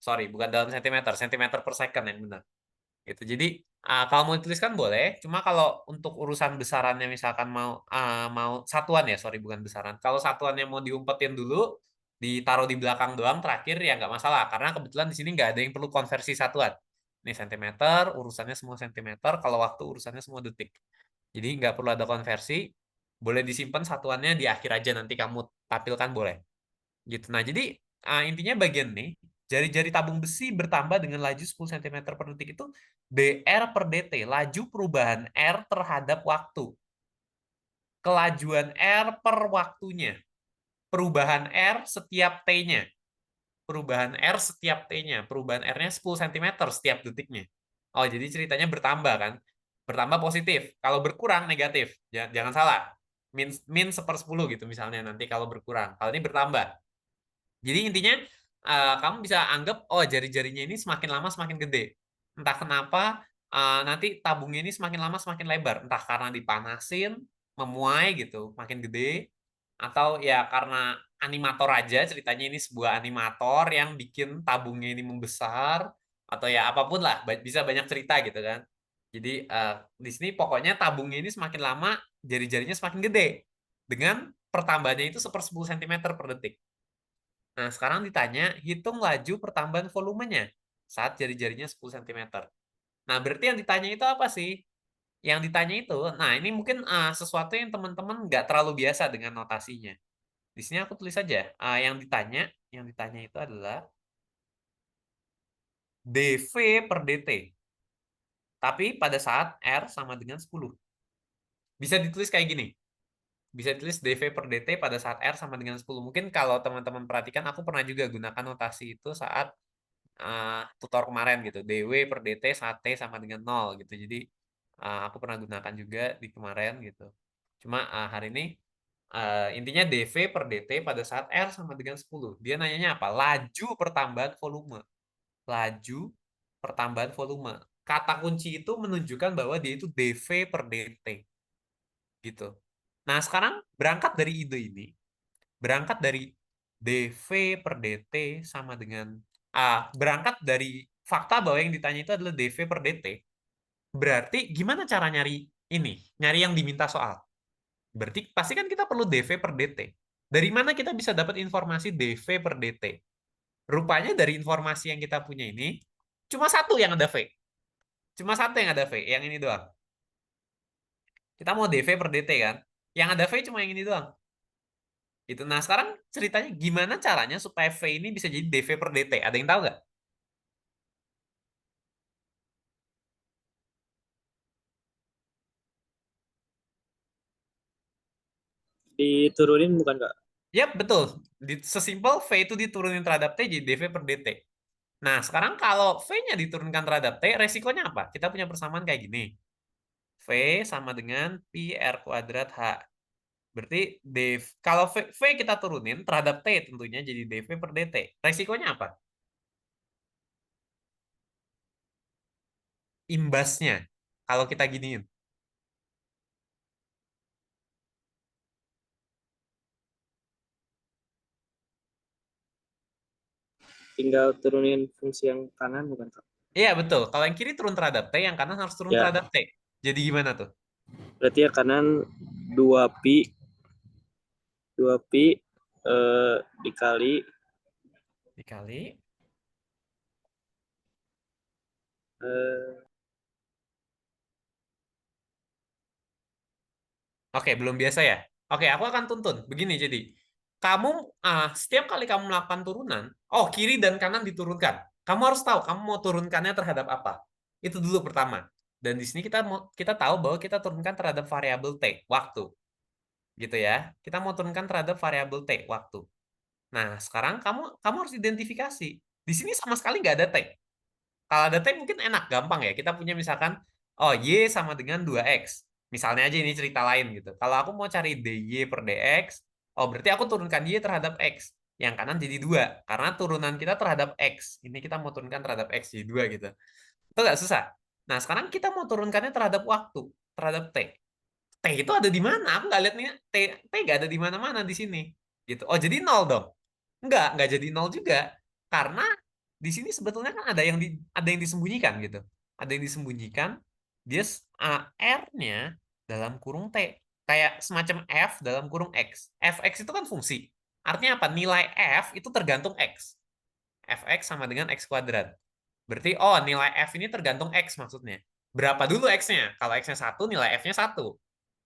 Sorry, bukan dalam sentimeter, sentimeter per second yang benar. Gitu. Jadi kalau mau dituliskan boleh, cuma kalau untuk urusan besarannya misalkan mau satuan ya, sorry bukan besaran. Kalau satuannya mau diumpetin dulu, ditaruh di belakang doang terakhir ya nggak masalah karena kebetulan di sini nggak ada yang perlu konversi satuan. Ini sentimeter, urusannya semua sentimeter, kalau waktu urusannya semua detik. Jadi nggak perlu ada konversi, boleh disimpan satuannya di akhir aja nanti kamu tampilkan boleh. Gitu. Nah, jadi intinya bagian nih, jari-jari tabung besi bertambah dengan laju 10 cm per detik itu DR per DT, laju perubahan R terhadap waktu. Kelajuan R per waktunya. Perubahan R setiap T-nya. Perubahan R setiap T-nya. Perubahan R-nya 10 cm setiap detiknya. Oh, jadi ceritanya bertambah kan? Bertambah positif. Kalau berkurang negatif. Jangan salah. Min 1/10 gitu misalnya nanti kalau berkurang. Kalau ini bertambah. Jadi intinya kamu bisa anggap oh jari-jarinya ini semakin lama semakin gede. Entah kenapa nanti tabungnya ini semakin lama semakin lebar. Entah karena dipanasin, memuai gitu, makin gede. Atau ya karena animator aja ceritanya ini sebuah animator yang bikin tabungnya ini membesar. Atau ya apapun lah, bisa banyak cerita gitu kan. Jadi di sini pokoknya tabungnya ini semakin lama jari-jarinya semakin gede. Dengan pertambahannya itu 1/10 cm per detik. Nah, sekarang ditanya, hitung laju pertambahan volumenya saat jari-jarinya 10 cm. Nah, berarti yang ditanya itu apa sih? Yang ditanya itu, nah ini mungkin sesuatu yang teman-teman nggak terlalu biasa dengan notasinya. Di sini aku tulis saja, yang ditanya itu adalah dV per dt. Tapi pada saat R sama dengan 10. Bisa ditulis kayak gini. Bisa ditulis dV per dt pada saat R sama dengan 10. Mungkin kalau teman-teman perhatikan, aku pernah juga gunakan notasi itu saat tutor kemarin gitu. DW per DT saat T sama dengan 0 gitu. Jadi aku pernah gunakan juga di kemarin gitu. Cuma hari ini intinya DV per DT pada saat R sama dengan 10. Dia nanyanya apa? Laju pertambahan volume. Laju pertambahan volume. kata kunci itu menunjukkan bahwa dia itu dV per dt. Gitu. Nah, sekarang berangkat dari ide ini, berangkat dari dV per dt sama dengan berangkat dari fakta bahwa yang ditanya itu adalah dV per dt. Berarti gimana cara nyari ini? Nyari yang diminta soal. Berarti pasti kan kita perlu dV per dt. Dari mana kita bisa dapat informasi dV per dt? Rupanya dari informasi yang kita punya ini, cuma satu yang ada V. Cuma satu yang ada V, yang ini doang. Kita mau dV per dt kan? Yang ada V cuma yang ini doang. Gitu. Nah, sekarang ceritanya gimana caranya supaya V ini bisa jadi dV per dt? Ada yang tahu nggak? Diturunin bukan Kak? Yap, betul. Sesimpel V itu diturunin terhadap T jadi dV per dt. Nah, sekarang kalau V-nya diturunkan terhadap T, resikonya apa? Kita punya persamaan kayak gini. V sama dengan pi R kuadrat H. Berarti kalau V kita turunin terhadap T tentunya jadi dV per dt. Resikonya apa? Imbasnya. Kalau kita giniin. Tinggal turunin fungsi yang kanan bukan Kak? Iya, betul. Kalau yang kiri turun terhadap T, yang kanan harus turun Ya. terhadap T. Jadi gimana tuh? Berarti ya kanan 2pi dikali Dikali. eh, Oke, belum biasa ya? Oke, aku akan tuntun. Begini jadi. Kamu, setiap kali kamu melakukan turunan, kiri dan kanan diturunkan. Kamu harus tahu kamu mau turunkannya terhadap apa. Itu dulu pertama. Dan di sini kita tahu bahwa kita turunkan terhadap variabel T, waktu. Gitu ya. Kita mau turunkan terhadap variabel T, waktu. Nah, sekarang kamu harus identifikasi. Di sini sama sekali nggak ada T. Kalau ada T mungkin enak, gampang ya. Kita punya misalkan, Y sama dengan 2X. Misalnya aja ini cerita lain gitu. Kalau aku mau cari DY per DX, berarti aku turunkan Y terhadap X. Yang kanan jadi 2. Karena turunan kita terhadap X. Ini kita mau turunkan terhadap X jadi 2 gitu. Itu nggak susah. Nah, sekarang kita mau turunkannya terhadap waktu. Terhadap T. T itu ada di mana? Aku nggak lihat nih. T nggak ada di mana-mana di sini. Gitu. Oh, jadi 0 dong. Nggak jadi 0 juga. Karena di sini sebetulnya kan ada yang disembunyikan gitu. Ada yang disembunyikan, dia R-nya dalam kurung T. Kayak semacam F dalam kurung X. Fx itu kan fungsi. Artinya apa? Nilai F itu tergantung X. Fx sama dengan X kuadrat. Berarti, nilai F ini tergantung X maksudnya. Berapa dulu X-nya? Kalau X-nya 1, nilai F-nya 1.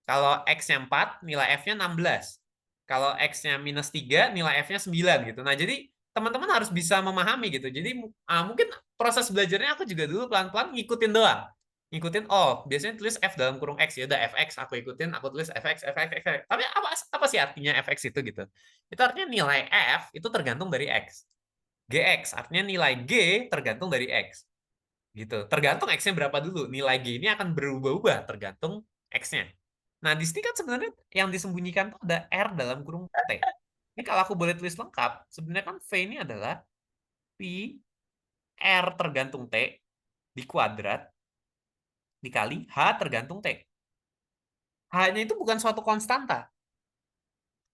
Kalau X-nya 4, nilai F-nya 16. Kalau X-nya minus 3, nilai F-nya 9 gitu. Nah, jadi teman-teman harus bisa memahami gitu. Jadi mungkin proses belajarnya aku juga dulu pelan-pelan ngikutin doang. Ngikutin, biasanya tulis F dalam kurung X. Ya udah Fx, aku ikutin, aku tulis Fx. Tapi apa sih artinya Fx itu gitu? Itu artinya nilai F itu tergantung dari X. Gx, artinya nilai G tergantung dari X. Gitu. Tergantung X-nya berapa dulu. Nilai G ini akan berubah-ubah tergantung X-nya. Nah, di sini kan sebenarnya yang disembunyikan itu ada R dalam kurung T. Ini kalau aku boleh tulis lengkap, sebenarnya kan V ini adalah pi R tergantung T di kuadrat dikali H tergantung T. H-nya itu bukan suatu konstanta.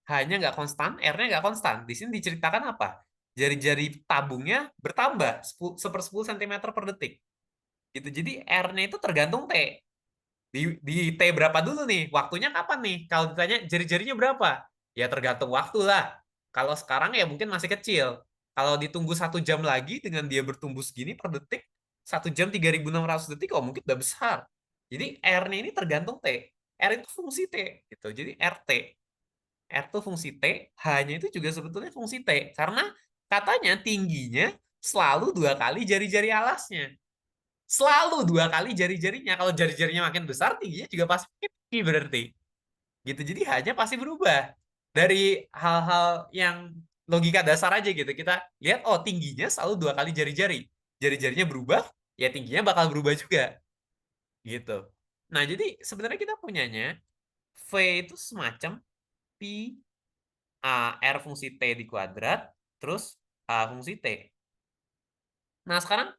H-nya nggak konstan, R-nya nggak konstan. Di sini diceritakan apa? Jari-jari tabungnya bertambah 1/10 cm per detik. Gitu. Jadi R-nya itu tergantung T. Di T berapa dulu nih? Waktunya kapan nih? Kalau ditanya jari-jarinya berapa? Ya tergantung waktu lah. Kalau sekarang ya mungkin masih kecil. Kalau ditunggu 1 jam lagi dengan dia bertumbuh segini per detik, 1 jam 3.600 detik, mungkin udah besar. Jadi R-nya ini tergantung T. R itu fungsi T. Gitu. Jadi RT. R itu fungsi T, H-nya itu juga sebetulnya fungsi T. Karena katanya tingginya selalu 2 kali jari-jari alasnya. Selalu 2 kali jari-jarinya. Kalau jari-jarinya makin besar, tingginya juga pasti makin tinggi berarti. Gitu. Jadi hanya pasti berubah. Dari hal-hal yang logika dasar aja gitu. Kita lihat, tingginya selalu 2 kali jari-jari. Jari-jarinya berubah, ya tingginya bakal berubah juga. Gitu. Nah, jadi sebenarnya kita punyanya V itu semacam pi R fungsi T di kuadrat, terus A fungsi T. Nah, sekarang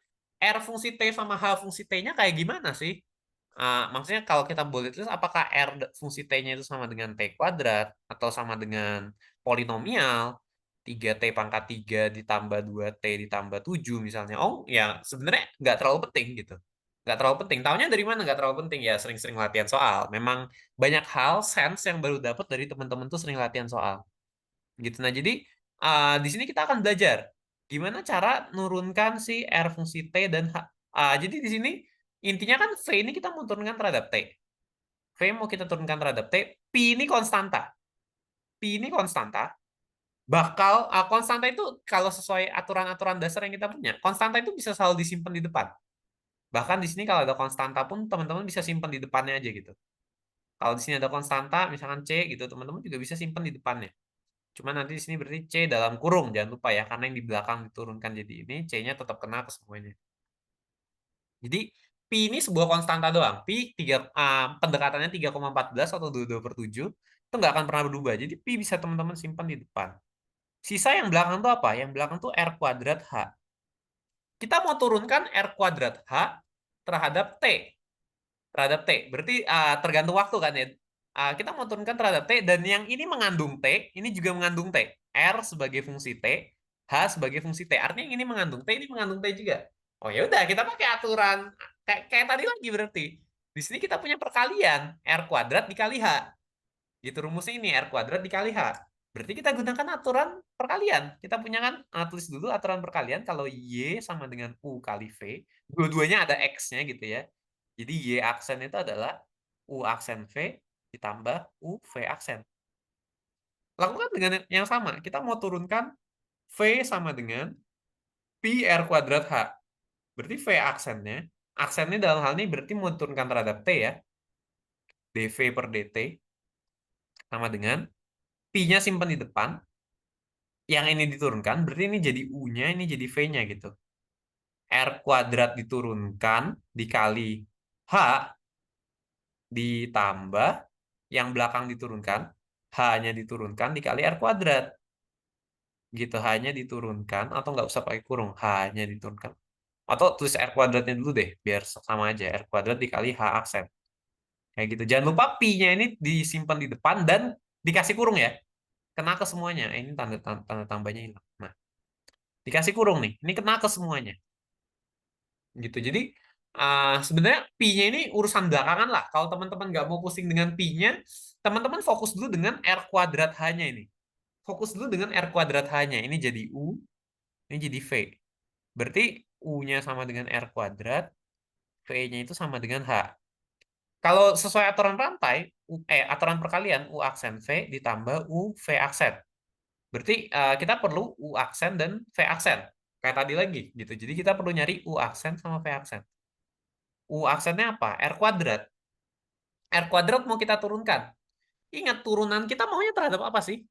R fungsi T sama H fungsi T-nya kayak gimana sih? Maksudnya kalau kita boleh tulis apakah R fungsi T-nya itu sama dengan T kuadrat atau sama dengan polinomial 3T pangkat 3 ditambah 2T ditambah 7 misalnya. Oh ya sebenarnya nggak terlalu penting gitu. Nggak terlalu penting. Taunya dari mana nggak terlalu penting ya sering-sering latihan soal. Memang banyak hal sense yang baru dapat dari teman-teman tuh sering latihan soal. Gitu. Nah jadi di sini kita akan belajar gimana cara nurunkan si R fungsi T dan H. Jadi di sini intinya kan V ini kita mau turunkan terhadap T. V mau kita turunkan terhadap T. Pi ini konstanta. Pi ini konstanta. Bakal konstanta itu kalau sesuai aturan-aturan dasar yang kita punya, konstanta itu bisa selalu disimpan di depan. Bahkan di sini kalau ada konstanta pun teman-teman bisa simpan di depannya aja gitu. Kalau di sini ada konstanta, misalkan C gitu, teman-teman juga bisa simpan di depannya. Cuma nanti di sini berarti C dalam kurung, jangan lupa ya, karena yang di belakang diturunkan jadi ini, C-nya tetap kena ke semuanya. Jadi pi ini sebuah konstanta doang. Pi pendekatannya 3,14 atau 22/7 itu nggak akan pernah berubah. Jadi pi bisa teman-teman simpan di depan. Sisa yang belakang tuh apa? Yang belakang tuh R kuadrat H. Kita mau turunkan R kuadrat H terhadap T. Terhadap T. Berarti tergantung waktu kan ya. Kita mau turunkan terhadap T dan yang ini mengandung T, ini juga mengandung T. R sebagai fungsi T, H sebagai fungsi T. Artinya yang ini mengandung T, ini mengandung T juga. Oh ya udah, kita pakai aturan kayak tadi lagi berarti. Di sini kita punya perkalian R kuadrat dikali H. Gitu rumusnya ini R kuadrat dikali H. Berarti kita gunakan aturan perkalian. Kita punya kan, tulis dulu aturan perkalian kalau Y sama dengan U kali V. Dua-duanya ada X-nya gitu ya. Jadi Y aksen itu adalah U aksen V ditambah U V aksen. Lakukan dengan yang sama. Kita mau turunkan V sama dengan Pi R kuadrat H. Berarti V aksennya dalam hal ini berarti mau turunkan terhadap T ya. dV per dt sama dengan Pi-nya simpan di depan. Yang ini diturunkan, berarti ini jadi U-nya, ini jadi V-nya gitu. R kuadrat diturunkan dikali H ditambah yang belakang diturunkan, H-nya diturunkan dikali R kuadrat. Gitu, H-nya diturunkan, atau nggak usah pakai kurung, H-nya diturunkan. Atau tulis R kuadratnya dulu deh, biar sama aja. R kuadrat dikali H aksen. Kayak gitu. Jangan lupa Pi-nya ini disimpan di depan dan dikasih kurung ya. Kena ke semuanya. Ini tanda tambahnya hilang. Nah, dikasih kurung nih. Ini kena ke semuanya. Gitu. Jadi sebenarnya pi-nya ini urusan belakangan lah. Kalau teman-teman nggak mau pusing dengan pi-nya, teman-teman fokus dulu dengan R kuadrat H-nya ini. Fokus dulu dengan R kuadrat H-nya. Ini jadi U, ini jadi V. Berarti U-nya sama dengan R kuadrat, V-nya itu sama dengan H. Kalau sesuai aturan rantai, aturan perkalian, U aksen V ditambah U V aksen. Berarti kita perlu U aksen dan V aksen. Kayak tadi lagi gitu. Jadi kita perlu nyari U aksen sama V aksen. U aksennya apa? R kuadrat. R kuadrat mau kita turunkan. Ingat, turunan kita maunya terhadap apa sih?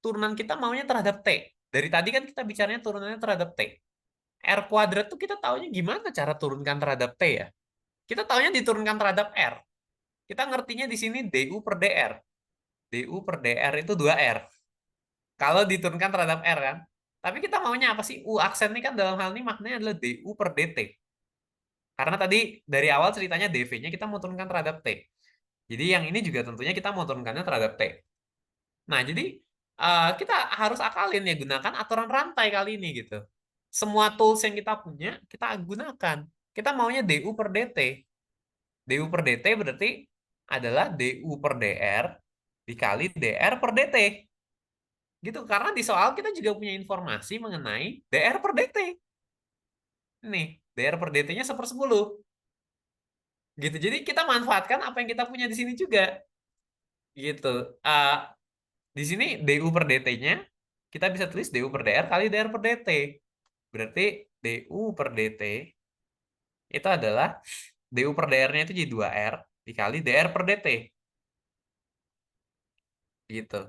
Turunan kita maunya terhadap T. Dari tadi kan kita bicaranya turunannya terhadap T. R kuadrat tuh kita taunya gimana cara turunkan terhadap T ya? Kita taunya diturunkan terhadap R. Kita ngertinya di sini DU per DR. DU per DR itu 2R. Kalau diturunkan terhadap R kan. Tapi kita maunya apa sih? U aksen ini kan dalam hal ini maknanya adalah DU per DT. Karena tadi dari awal ceritanya DV-nya kita mau turunkan terhadap T. Jadi yang ini juga tentunya kita mau turunkannya terhadap T. Nah, jadi kita harus akalin ya, gunakan aturan rantai kali ini gitu. Semua tools yang kita punya, kita gunakan. Kita maunya DU per DT. DU per DT berarti adalah DU per DR dikali DR per DT. Gitu, karena di soal kita juga punya informasi mengenai DR per DT. Nih, DR per DT-nya 1/10. Gitu. Jadi kita manfaatkan apa yang kita punya di sini juga. Gitu. Di sini DU per DT-nya kita bisa tulis DU per DR kali DR per DT. Berarti DU per DT itu adalah DU per DR-nya itu jadi 2R dikali DR per DT. Gitu.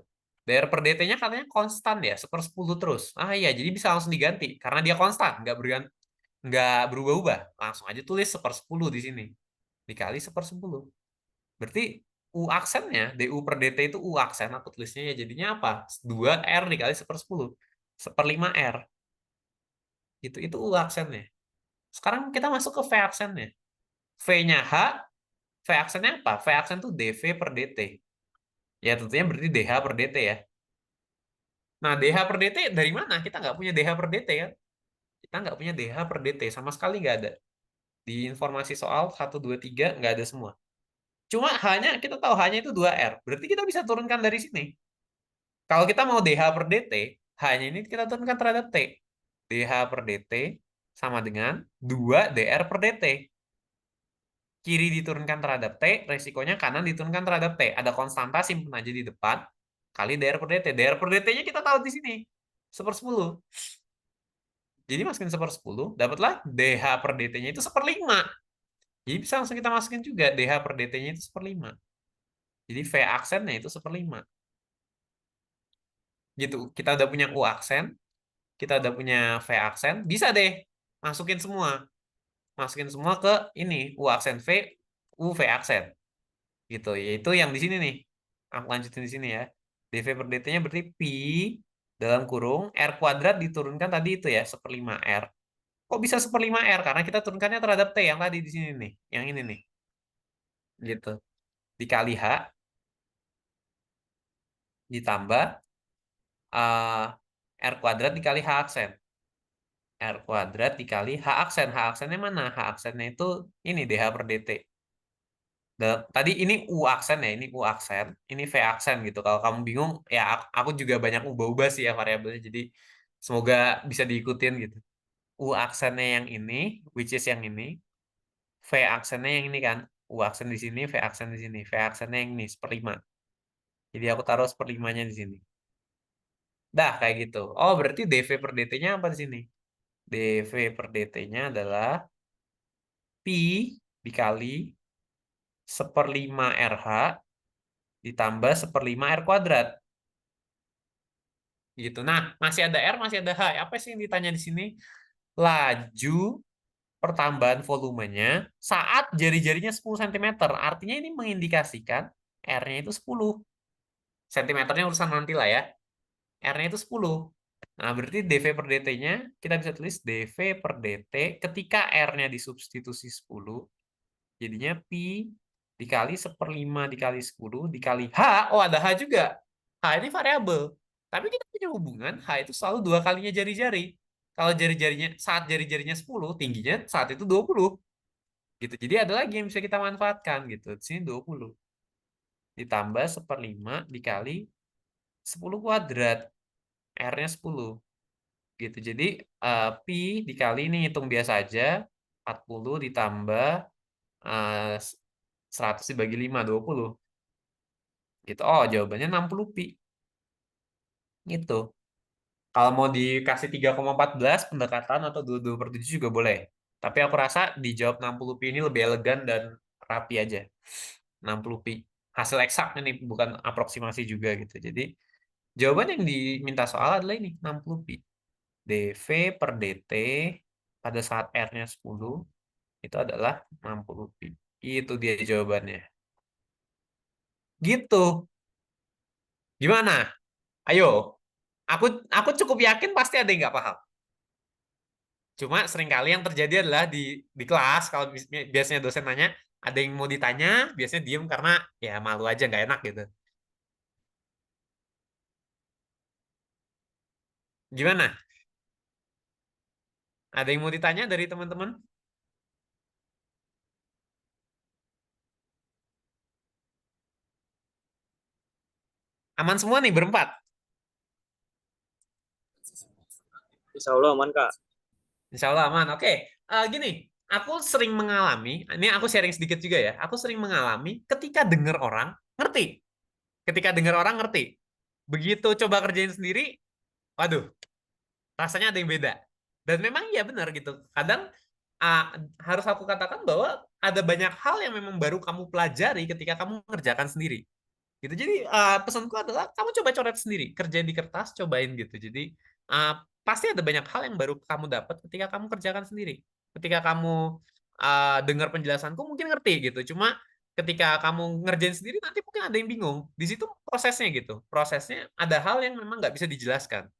DR per DT-nya katanya konstan ya, 1/10 terus. Iya, jadi bisa langsung diganti karena dia konstan, nggak berubah-ubah. Langsung aja tulis 1/10 di sini. Dikali 1/10. Berarti U aksennya, DU per DT itu U aksen, aku tulisnya ya jadinya apa? 2R dikali 1/10. 1/5R. Itu U aksennya. Sekarang kita masuk ke V aksennya. V-nya H, V aksennya apa? V aksen itu dV per dt. Ya tentunya berarti dH per dt ya. Nah, dH per dt dari mana? Kita nggak punya dH per dt kan? Kita nggak punya dH per dt. Sama sekali nggak ada. Di informasi soal 1, 2, 3 nggak ada semua. Cuma hanya kita tahu hanya itu 2R. Berarti kita bisa turunkan dari sini. Kalau kita mau dH per dt, hanya ini kita turunkan terhadap T. dH per dt sama dengan 2 dr per dt. Kiri diturunkan terhadap T, resikonya kanan diturunkan terhadap T. Ada konstanta, simpen aja di depan, kali dr per dt. dr per dt-nya kita tahu di sini. 1/10. Jadi masukin 1/10, dapatlah dH per dt-nya itu 1/5. Jadi bisa langsung kita masukin juga dH per dt-nya itu 1/5. Jadi V aksennya itu 1/5. Gitu. Kita udah punya U aksen, kita udah punya V aksen, bisa deh masukin semua. Masukin semua ke ini, U aksen V, U V aksen. Gitu. Yaitu yang di sini nih. Aku lanjutin di sini ya. dV per dt-nya berarti pi dalam kurung R kuadrat diturunkan tadi itu ya, 1/5 R. Kok bisa 1/5 R? Karena kita turunkannya terhadap T yang tadi di sini nih. Yang ini nih. Gitu. Dikali H ditambah R kuadrat dikali H aksen. R kuadrat dikali H aksen. H aksennya mana? H aksennya itu ini dH per dt. Tadi ini U aksen ya, ini U aksen, ini V aksen gitu. Kalau kamu bingung, ya aku juga banyak ubah-ubah sih ya variabelnya. Jadi semoga bisa diikutin gitu. U aksennya yang ini, which is yang ini. V aksennya yang ini kan. U aksen di sini, V aksen di sini. V aksennya yang ini, 1/5. Jadi aku taruh 1/5-nya di sini. Dah, kayak gitu. Oh, berarti dV per dt-nya apa di sini? dV per dt-nya adalah pi dikali 1/5 RH ditambah 1/5 R kuadrat. Gitu. Nah, masih ada R, masih ada H. Apa sih yang ditanya di sini? Laju pertambahan volumenya saat jari-jarinya 10 cm. Artinya ini mengindikasikan R-nya itu 10. Cm-nya urusan nanti lah ya. R-nya itu 10. Nah, berarti dV per dt-nya kita bisa tulis dV per dt ketika R-nya disubstitusi 10. Jadinya pi dikali 1/5 dikali 10 dikali H. Oh, ada H juga. H ini variabel. Tapi kita punya hubungan H itu selalu 2 kalinya jari-jari. Kalau saat jari-jarinya 10, tingginya saat itu 20. Gitu. Jadi ada lagi yang bisa kita manfaatkan gitu. Di sini 20. Ditambah 1/5 dikali 10 kuadrat. R-nya 10. Gitu. Jadi pi dikali ini hitung biasa aja. 40 ditambah 100 dibagi 5, 20. Gitu. Oh, jawabannya 60 pi. Gitu. Kalau mau dikasih 3,14 pendekatan atau 22/7 juga boleh. Tapi aku rasa dijawab 60 pi ini lebih elegan dan rapi aja. 60 pi. Hasil eksak ini bukan aproksimasi juga gitu. Jadi jawaban yang diminta soal adalah ini 60 pi. dV per dt pada saat R-nya 10 itu adalah 60 pi. Itu dia jawabannya. Gitu. Gimana? Ayo. Aku cukup yakin pasti ada yang nggak paham. Cuma seringkali yang terjadi adalah di kelas, kalau biasanya dosen nanya, ada yang mau ditanya, biasanya diem karena ya malu aja, nggak enak gitu. Gimana? Ada yang mau ditanya dari teman-teman? Aman semua nih, berempat? Insya Allah aman, Kak. Insya Allah aman. Oke, gini, aku sering mengalami, ini aku sharing sedikit juga ya, aku sering mengalami ketika dengar orang, ngerti. Ketika dengar orang, ngerti. Begitu coba kerjain sendiri, waduh, rasanya ada yang beda. Dan memang iya benar gitu. Kadang uh, harus aku katakan bahwa ada banyak hal yang memang baru kamu pelajari ketika kamu mengerjakan sendiri. Gitu. Jadi pesanku adalah kamu coba coret sendiri, kerjain di kertas, cobain gitu. Jadi pasti ada banyak hal yang baru kamu dapat ketika kamu kerjakan sendiri. Ketika kamu dengar penjelasanku mungkin ngerti gitu. Cuma ketika kamu ngerjain sendiri nanti mungkin ada yang bingung. Di situ prosesnya gitu. Prosesnya ada hal yang memang nggak bisa dijelaskan.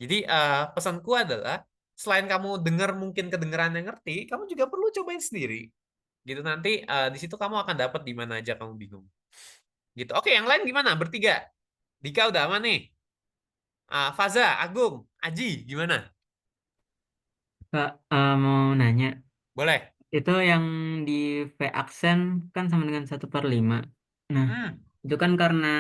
Jadi pesanku adalah selain kamu dengar mungkin kedengeran yang ngerti, kamu juga perlu cobain sendiri. Gitu nanti di situ kamu akan dapat di mana aja kamu bingung. Gitu. Oke, yang lain gimana? Bertiga. Dika udah aman nih. Faza, Agung, Aji, gimana? Kak, mau nanya, Boleh. itu yang di V aksen kan sama dengan 1/5. Nah, Hmm. itu kan karena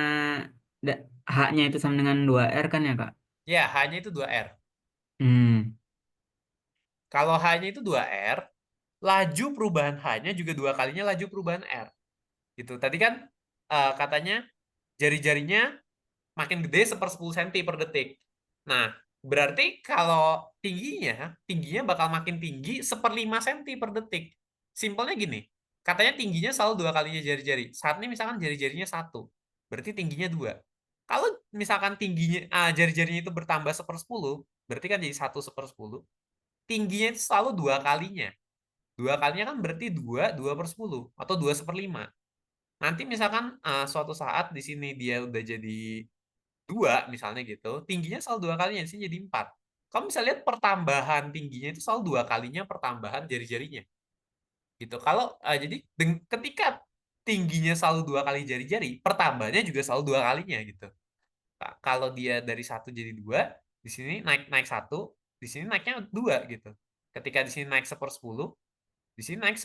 H-nya itu sama dengan 2R kan ya, Kak? Ya, hanya itu 2R. Hmm. Kalau H-nya itu 2R, laju perubahan H-nya juga 2 kalinya laju perubahan R. Gitu. Tadi kan katanya jari-jarinya makin gede 1/10 cm per detik. Nah, berarti kalau tingginya bakal makin tinggi 1/5 cm per detik. Simpelnya gini, katanya tingginya selalu 2 kalinya jari-jari. Saat ini misalkan jari-jarinya 1, berarti tingginya 2. Kalau misalkan tingginya jari-jarinya itu bertambah 1/10, berarti kan jadi 1/10. Tingginya itu selalu 2 kalinya. 2 kalinya kan berarti 2/10 atau 2/5. Nanti misalkan suatu saat di sini dia udah jadi 2 misalnya gitu, tingginya selalu 2 kalinya, di sini jadi 4. Kamu bisa lihat pertambahan tingginya itu selalu 2 kalinya pertambahan jari-jarinya. Gitu. Kalau jadi ketika tingginya selalu 2 kali jari-jari, pertambahannya juga selalu 2 kalinya gitu. Kalau dia dari 1 jadi 2, di sini naik 1, di sini naiknya 2 gitu. Ketika di sini naik 1/10, di sini naik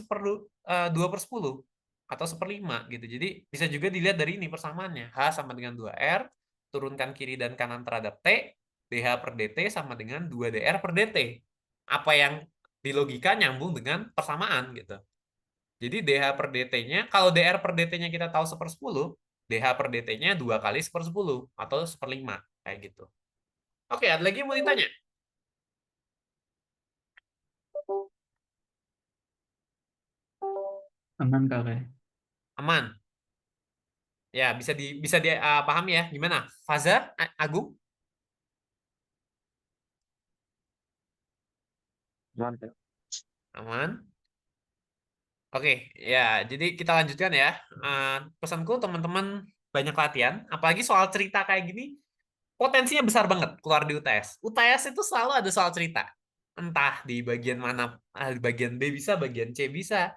2/10 atau 1/5 gitu. Jadi bisa juga dilihat dari ini persamaannya. H sama dengan 2R, turunkan kiri dan kanan terhadap T, dH per dt sama dengan 2dr per dt. Apa yang di logika nyambung dengan persamaan gitu. Jadi dH per dt-nya, kalau dr per dt-nya kita tahu 1/10, dH per dt-nya 2 kali 1/10 atau 1/5 kayak gitu. Oke, ada lagi yang mau ditanya? Aman, Kak. Aman. Ya, bisa dia pahami ya. Gimana? Faza, Agung? Aman. Oke, ya. Jadi kita lanjutkan ya. Pesanku teman-teman banyak latihan, apalagi soal cerita kayak gini, potensinya besar banget keluar di UTS. UTS itu selalu ada soal cerita. Entah di bagian mana, di bagian B bisa, bagian C bisa.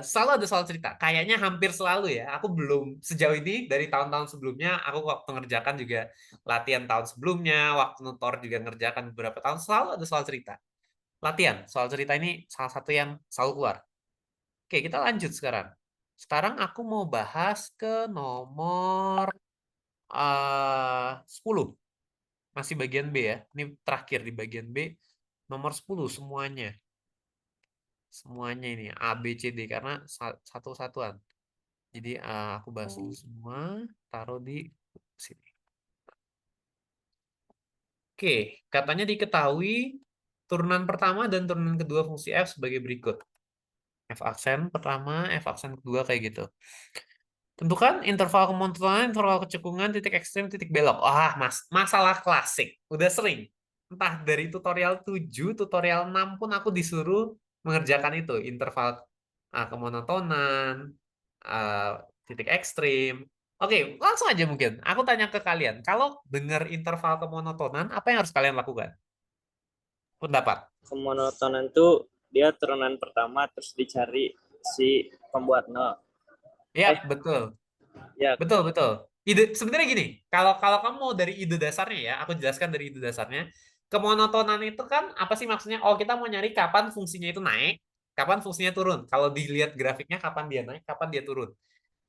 Selalu ada soal cerita. Kayaknya hampir selalu ya. Aku belum sejauh ini dari tahun-tahun sebelumnya, aku waktu ngerjakan juga latihan tahun sebelumnya, waktu nutor juga ngerjakan beberapa tahun, selalu ada soal cerita. Latihan, soal cerita ini salah satu yang selalu keluar. Oke, kita lanjut sekarang. Sekarang aku mau bahas ke nomor 10. Masih bagian B ya. Ini terakhir di bagian B. Nomor 10 semuanya. Semuanya ini A, B, C, D. Karena satu satuan. Jadi aku bahas dulu semua. Taruh di sini. Oke, katanya diketahui turunan pertama dan turunan kedua fungsi F sebagai berikut. F aksen pertama, F aksen kedua kayak gitu. Tentukan interval kemonotonan, interval kecekungan, titik ekstrim, titik belok. Masalah klasik. Udah sering. Entah dari tutorial 7, tutorial 6 pun aku disuruh mengerjakan itu. Interval kemonotonan, titik ekstrim. Oke, langsung aja mungkin. Aku tanya ke kalian. Kalau dengar interval kemonotonan, apa yang harus kalian lakukan? Pendapat. Kemonotonan tuh dia turunan pertama terus dicari si pembuat nol. Ya, betul. Ya, Betul, betul. Ide sebenarnya gini, kalau kalau kamu mau dari ide dasarnya ya, aku jelaskan dari ide dasarnya. Kemonotonan itu kan apa sih maksudnya? Oh, kita mau nyari kapan fungsinya itu naik, kapan fungsinya turun. Kalau dilihat grafiknya kapan dia naik, kapan dia turun.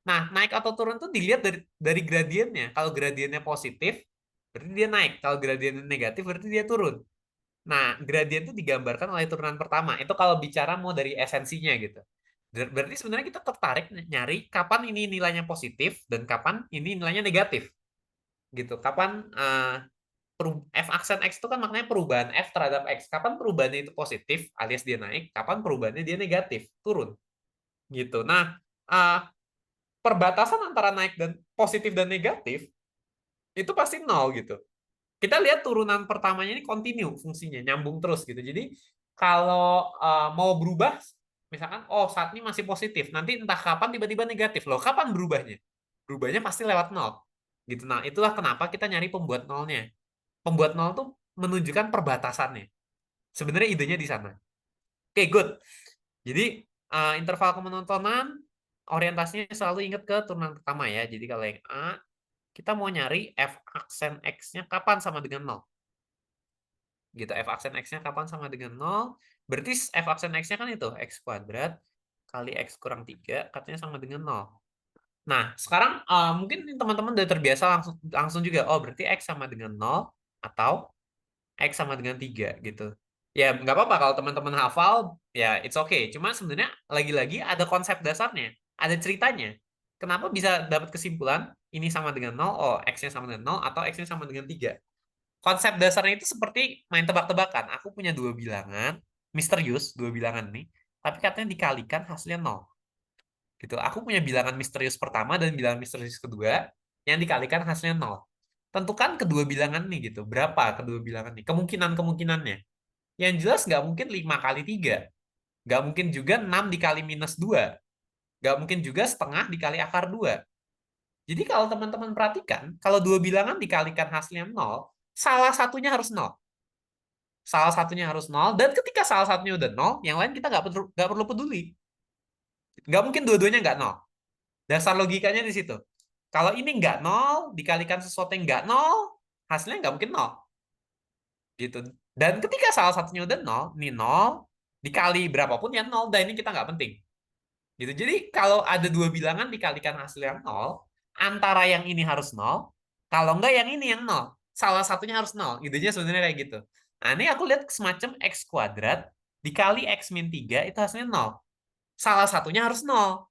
Nah, naik atau turun tuh dilihat dari gradiennya. Kalau gradiennya positif, berarti dia naik. Kalau gradiennya negatif, berarti dia turun. Nah, gradien itu digambarkan oleh turunan pertama. Itu kalau bicara mau dari esensinya gitu. Berarti sebenarnya kita tertarik nyari kapan ini nilainya positif dan kapan ini nilainya negatif. Gitu. Kapan F aksen X itu kan maknanya perubahan F terhadap X. Kapan perubahannya itu positif alias dia naik, kapan perubahannya dia negatif, turun. Gitu. Nah, perbatasan antara naik dan positif dan negatif itu pasti nol gitu. Kita lihat turunan pertamanya ini kontinu fungsinya, nyambung terus gitu. Jadi kalau mau berubah, misalkan, oh saat ini masih positif, nanti entah kapan tiba-tiba negatif. Loh, kapan berubahnya? Berubahnya pasti lewat nol. Gitu. Nah, itulah kenapa kita nyari pembuat nolnya. Pembuat nol tuh menunjukkan perbatasannya. Sebenarnya idenya di sana. Oke, good. Jadi interval kemonotonan orientasinya selalu ingat ke turunan pertama ya. Jadi kalau yang A, kita mau nyari f aksen X-nya kapan sama dengan 0. Gitu, f aksen X-nya kapan sama dengan 0. Berarti f aksen X-nya kan itu, X kuadrat kali X kurang 3, katanya sama dengan 0. Nah, sekarang mungkin teman-teman udah terbiasa langsung juga. Oh, berarti X sama dengan 0 atau X sama dengan 3 gitu. Ya, nggak apa-apa kalau teman-teman hafal, ya it's okay. Cuma sebenarnya lagi-lagi ada konsep dasarnya, ada ceritanya. Kenapa bisa dapat kesimpulan ini sama dengan 0, oh X-nya sama dengan 0, atau X-nya sama dengan 3. Konsep dasarnya itu seperti main tebak-tebakan. Aku punya dua bilangan, misterius, dua bilangan nih, tapi katanya dikalikan hasilnya 0. Gitu. Aku punya bilangan misterius pertama dan bilangan misterius kedua yang dikalikan hasilnya 0. Tentukan kedua bilangan nih gitu. Berapa kedua bilangan nih? Kemungkinan-kemungkinannya. Yang jelas nggak mungkin 5 kali 3. Nggak mungkin juga 6 dikali minus 2. Nggak mungkin juga setengah dikali akar 2. Jadi kalau teman-teman perhatikan, kalau dua bilangan dikalikan hasilnya 0, salah satunya harus 0. Salah satunya harus 0, dan ketika salah satunya udah 0, yang lain kita nggak perlu peduli. Nggak mungkin dua-duanya nggak 0. Dasar logikanya di situ. Kalau ini nggak 0, dikalikan sesuatu yang nggak 0, hasilnya nggak mungkin 0. Gitu. Dan ketika salah satunya udah 0, ini 0, dikali berapapun ya 0, dan ini kita nggak penting. Gitu. Jadi kalau ada dua bilangan dikalikan hasil yang 0, antara yang ini harus 0, kalau nggak yang ini yang 0. Salah satunya harus 0. Idenya sebenarnya kayak gitu. Nah, ini aku lihat semacam X kuadrat dikali X min 3 itu hasilnya 0. Salah satunya harus 0.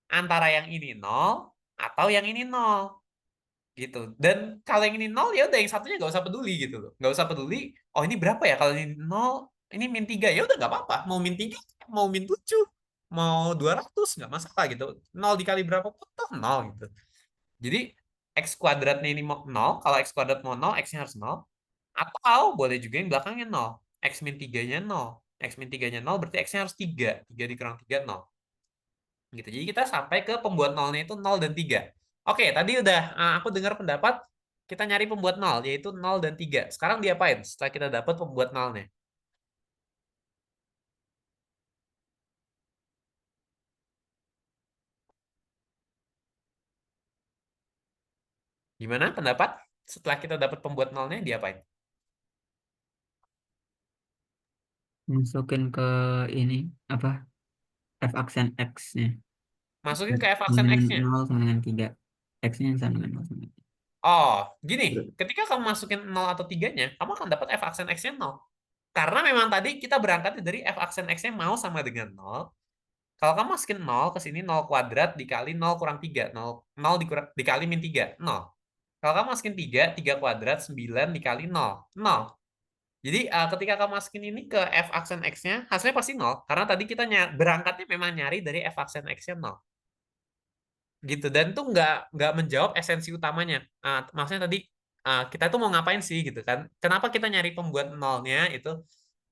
Antara yang ini 0 atau yang ini 0. Gitu. Dan kalau yang ini 0, ya udah yang satunya nggak usah peduli gitu loh. Nggak usah peduli, oh ini berapa ya? Kalau ini 0, ini min 3. Ya udah nggak apa-apa. Mau min 3, mau min 7, mau 200, nggak masalah gitu. 0 dikali berapa pun toh 0 gitu. Jadi X kuadratnya ini mau 0, kalau X kuadrat mau 0, X-nya harus 0. Atau boleh juga yang belakangnya 0. X min 3-nya 0. X min 3-nya 0 berarti X-nya harus 3. 3 dikurang 3, 0. Gitu. Jadi kita sampai ke pembuat nolnya itu 0 dan 3. Oke, tadi udah aku dengar pendapat kita nyari pembuat 0, yaitu 0 dan 3. Sekarang diapain setelah kita dapat pembuat nolnya? Gimana pendapat? Setelah kita dapat pembuat nolnya, diapain? Masukin ke ini apa? F aksen X-nya. Masukin ke f Sama aksen dengan X-nya. 0 sama dengan 3. X-nya yang sama dengan 0 sama dengan 3. Oh, gini. Ketika kamu masukin 0 atau 3-nya, kamu akan dapat f aksen X-nya 0. Karena memang tadi kita berangkat dari f aksen X-nya mau sama dengan 0. Kalau kamu masukin 0 ke sini, 0 kuadrat dikali 0 kurang 3. 0 dikali min 3, 0. Kalau kamu masukin 3, 3 kuadrat, 9 dikali 0. 0. Jadi ketika kamu masukin ini ke f aksen X-nya, hasilnya pasti 0. Karena tadi kita berangkatnya memang nyari dari f aksen X-nya 0. Gitu. Dan itu nggak menjawab esensi utamanya. Maksudnya tadi kita tuh mau ngapain sih gitu kan. Kenapa kita nyari pembuat nolnya itu.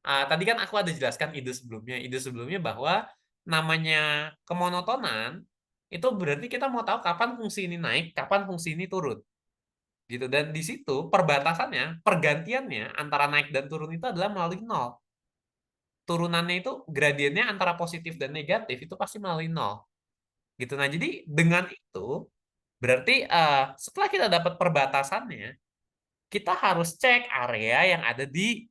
Tadi kan aku ada jelaskan ide sebelumnya. Ide sebelumnya bahwa namanya kemonotonan, itu berarti kita mau tahu kapan fungsi ini naik, kapan fungsi ini turun. Gitu. Dan di situ perbatasannya, pergantiannya antara naik dan turun itu adalah melalui nol. Turunannya itu gradiennya antara positif dan negatif itu pasti melalui nol. Gitu. Nah, jadi dengan itu berarti setelah kita dapat perbatasannya, kita harus cek area yang ada di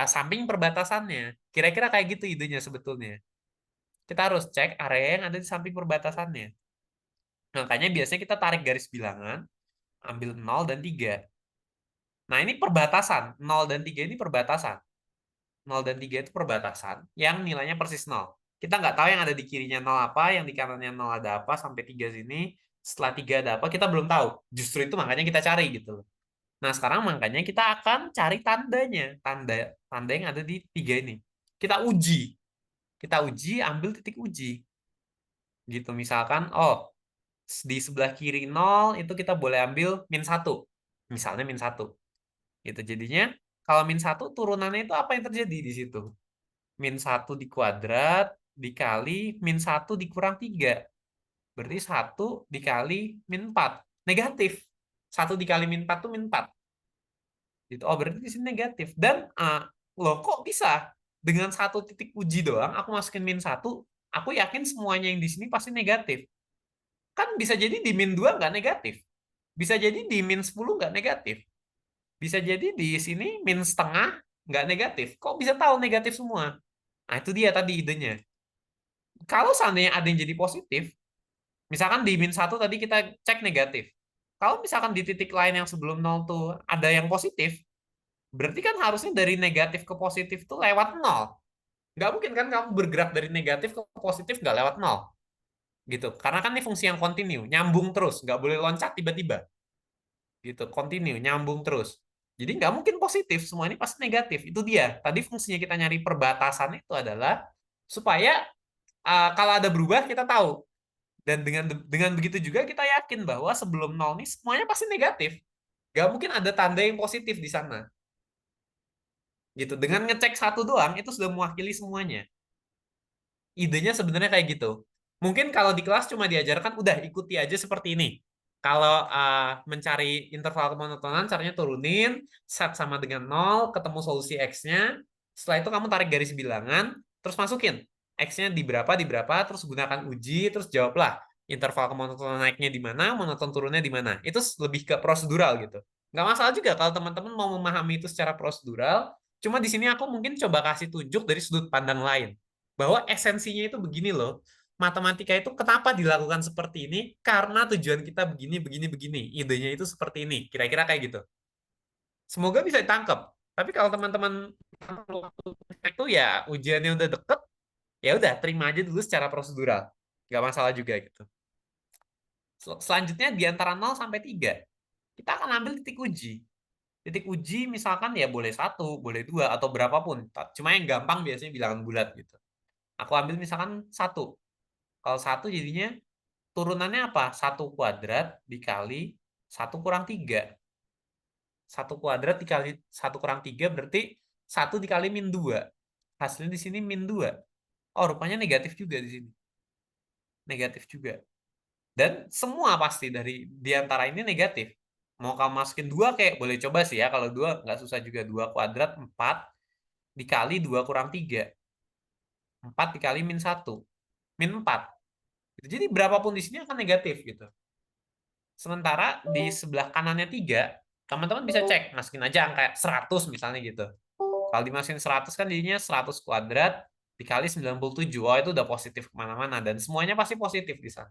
samping perbatasannya. Kira-kira kayak gitu idenya sebetulnya. Kita harus cek area yang ada di samping perbatasannya. Makanya biasanya kita tarik garis bilangan, ambil 0 dan 3. Nah, ini perbatasan. 0 dan 3 ini perbatasan. 0 dan 3 itu perbatasan yang nilainya persis 0. Kita nggak tahu yang ada di kirinya 0 apa, yang di kanannya 0 ada apa, sampai 3 sini. Setelah 3 ada apa, kita belum tahu. Justru itu makanya kita cari gitu. Nah, sekarang makanya kita akan cari tandanya. Tanda yang ada di 3 ini. Kita uji. Kita uji, ambil titik uji. Gitu, misalkan, oh, di sebelah kiri 0, itu kita boleh ambil min 1. Misalnya min 1. Gitu, jadinya, kalau min 1, turunannya itu apa yang terjadi di situ? Min 1 dikuadrat, dikali min 1 dikurang 3. Berarti 1 dikali min 4. Negatif. 1 dikali min 4 itu min 4. Gitu. Oh, berarti di sini negatif. Dan loh kok bisa? Dengan satu titik uji doang, aku masukin -1, aku yakin semuanya yang di sini pasti negatif. Kan bisa jadi di -2 nggak negatif. Bisa jadi di -10 nggak negatif. Bisa jadi di sini -setengah nggak negatif. Kok bisa tahu negatif semua? Nah, itu dia tadi idenya. Kalau seandainya ada yang jadi positif, misalkan di -1 tadi kita cek negatif. Kalau misalkan di titik lain yang sebelum 0 tuh ada yang positif, berarti kan harusnya dari negatif ke positif tuh lewat 0. Nggak mungkin kan kamu bergerak dari negatif ke positif nggak lewat 0. Gitu. Karena kan ini fungsi yang kontinu, nyambung terus, nggak boleh loncat tiba-tiba. Gitu, kontinu, nyambung terus. Jadi nggak mungkin positif, semua ini pasti negatif. Itu dia. Tadi fungsinya kita nyari perbatasan itu adalah supaya kalau ada berubah kita tahu. Dan dengan begitu juga kita yakin bahwa sebelum 0 ini semuanya pasti negatif. Nggak mungkin ada tanda yang positif di sana. Gitu. Dengan ngecek satu doang itu sudah mewakili semuanya. Idenya sebenarnya kayak gitu. Mungkin kalau di kelas cuma diajarkan udah ikuti aja seperti ini. Kalau mencari interval kemonotonan caranya turunin, set sama dengan 0, ketemu solusi X-nya. Setelah itu kamu tarik garis bilangan, terus masukin X-nya di berapa, terus gunakan uji, terus jawablah interval kemonotonan naiknya di mana, monoton turunnya di mana. Itu lebih ke prosedural gitu. Nggak masalah juga kalau teman-teman mau memahami itu secara prosedural, cuma di sini aku mungkin coba kasih tunjuk dari sudut pandang lain. Bahwa esensinya itu begini loh. Matematika itu kenapa dilakukan seperti ini? Karena tujuan kita begini, begini, begini. Idenya itu seperti ini. Kira-kira kayak gitu. Semoga bisa ditangkap. Tapi kalau teman-teman itu ya ujiannya udah deket, ya udah terima aja dulu secara prosedural. Nggak masalah juga gitu. Selanjutnya di antara 0 sampai 3, kita akan ambil titik uji. Titik uji misalkan ya boleh 1, boleh 2, atau berapapun. Cuma yang gampang biasanya bilangan bulat gitu. Aku ambil misalkan 1. Kalau 1 jadinya turunannya apa? 1 kuadrat dikali 1 kurang 3. 1 kuadrat dikali 1 kurang 3 berarti 1 dikali -2. Hasilnya di sini -2. Oh, rupanya negatif juga di sini. Negatif juga. Dan semua pasti di antara ini negatif. Mau kamu masukin 2 kayak boleh coba sih ya. Kalau 2 nggak susah juga. 2 kuadrat 4 dikali 2 kurang 3. 4 dikali -1. -4. Jadi berapapun di sini akan negatif gitu. Sementara di sebelah kanannya 3, teman-teman bisa cek, masukin aja angka 100 misalnya gitu. Kalau dimasukin 100 kan jadinya 100 kuadrat dikali 97. Oh, itu udah positif kemana-mana. Dan semuanya pasti positif di sana.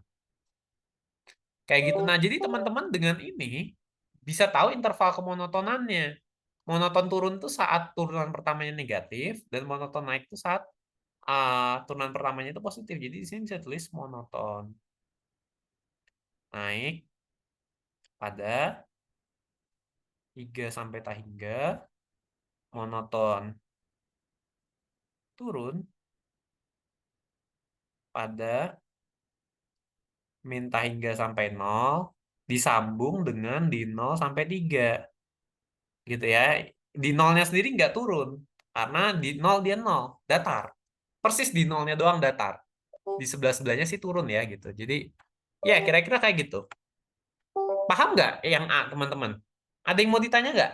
Kayak gitu. Nah, jadi teman-teman dengan ini bisa tahu interval kemonotonannya. Monoton turun tuh saat turunan pertamanya negatif, dan monoton naik tuh saat turunan pertamanya itu positif. Jadi di sini bisa tulis monoton naik pada 3 sampai hingga monoton turun pada hingga sampai 0 disambung dengan di 0 sampai 3 gitu ya. Di nolnya sendiri nggak turun karena di 0 dia 0 datar, persis di nolnya doang datar, di sebelah-sebelahnya sih turun ya gitu. Jadi ya kira-kira kayak gitu. Paham nggak yang A, teman-teman? Ada yang mau ditanya nggak?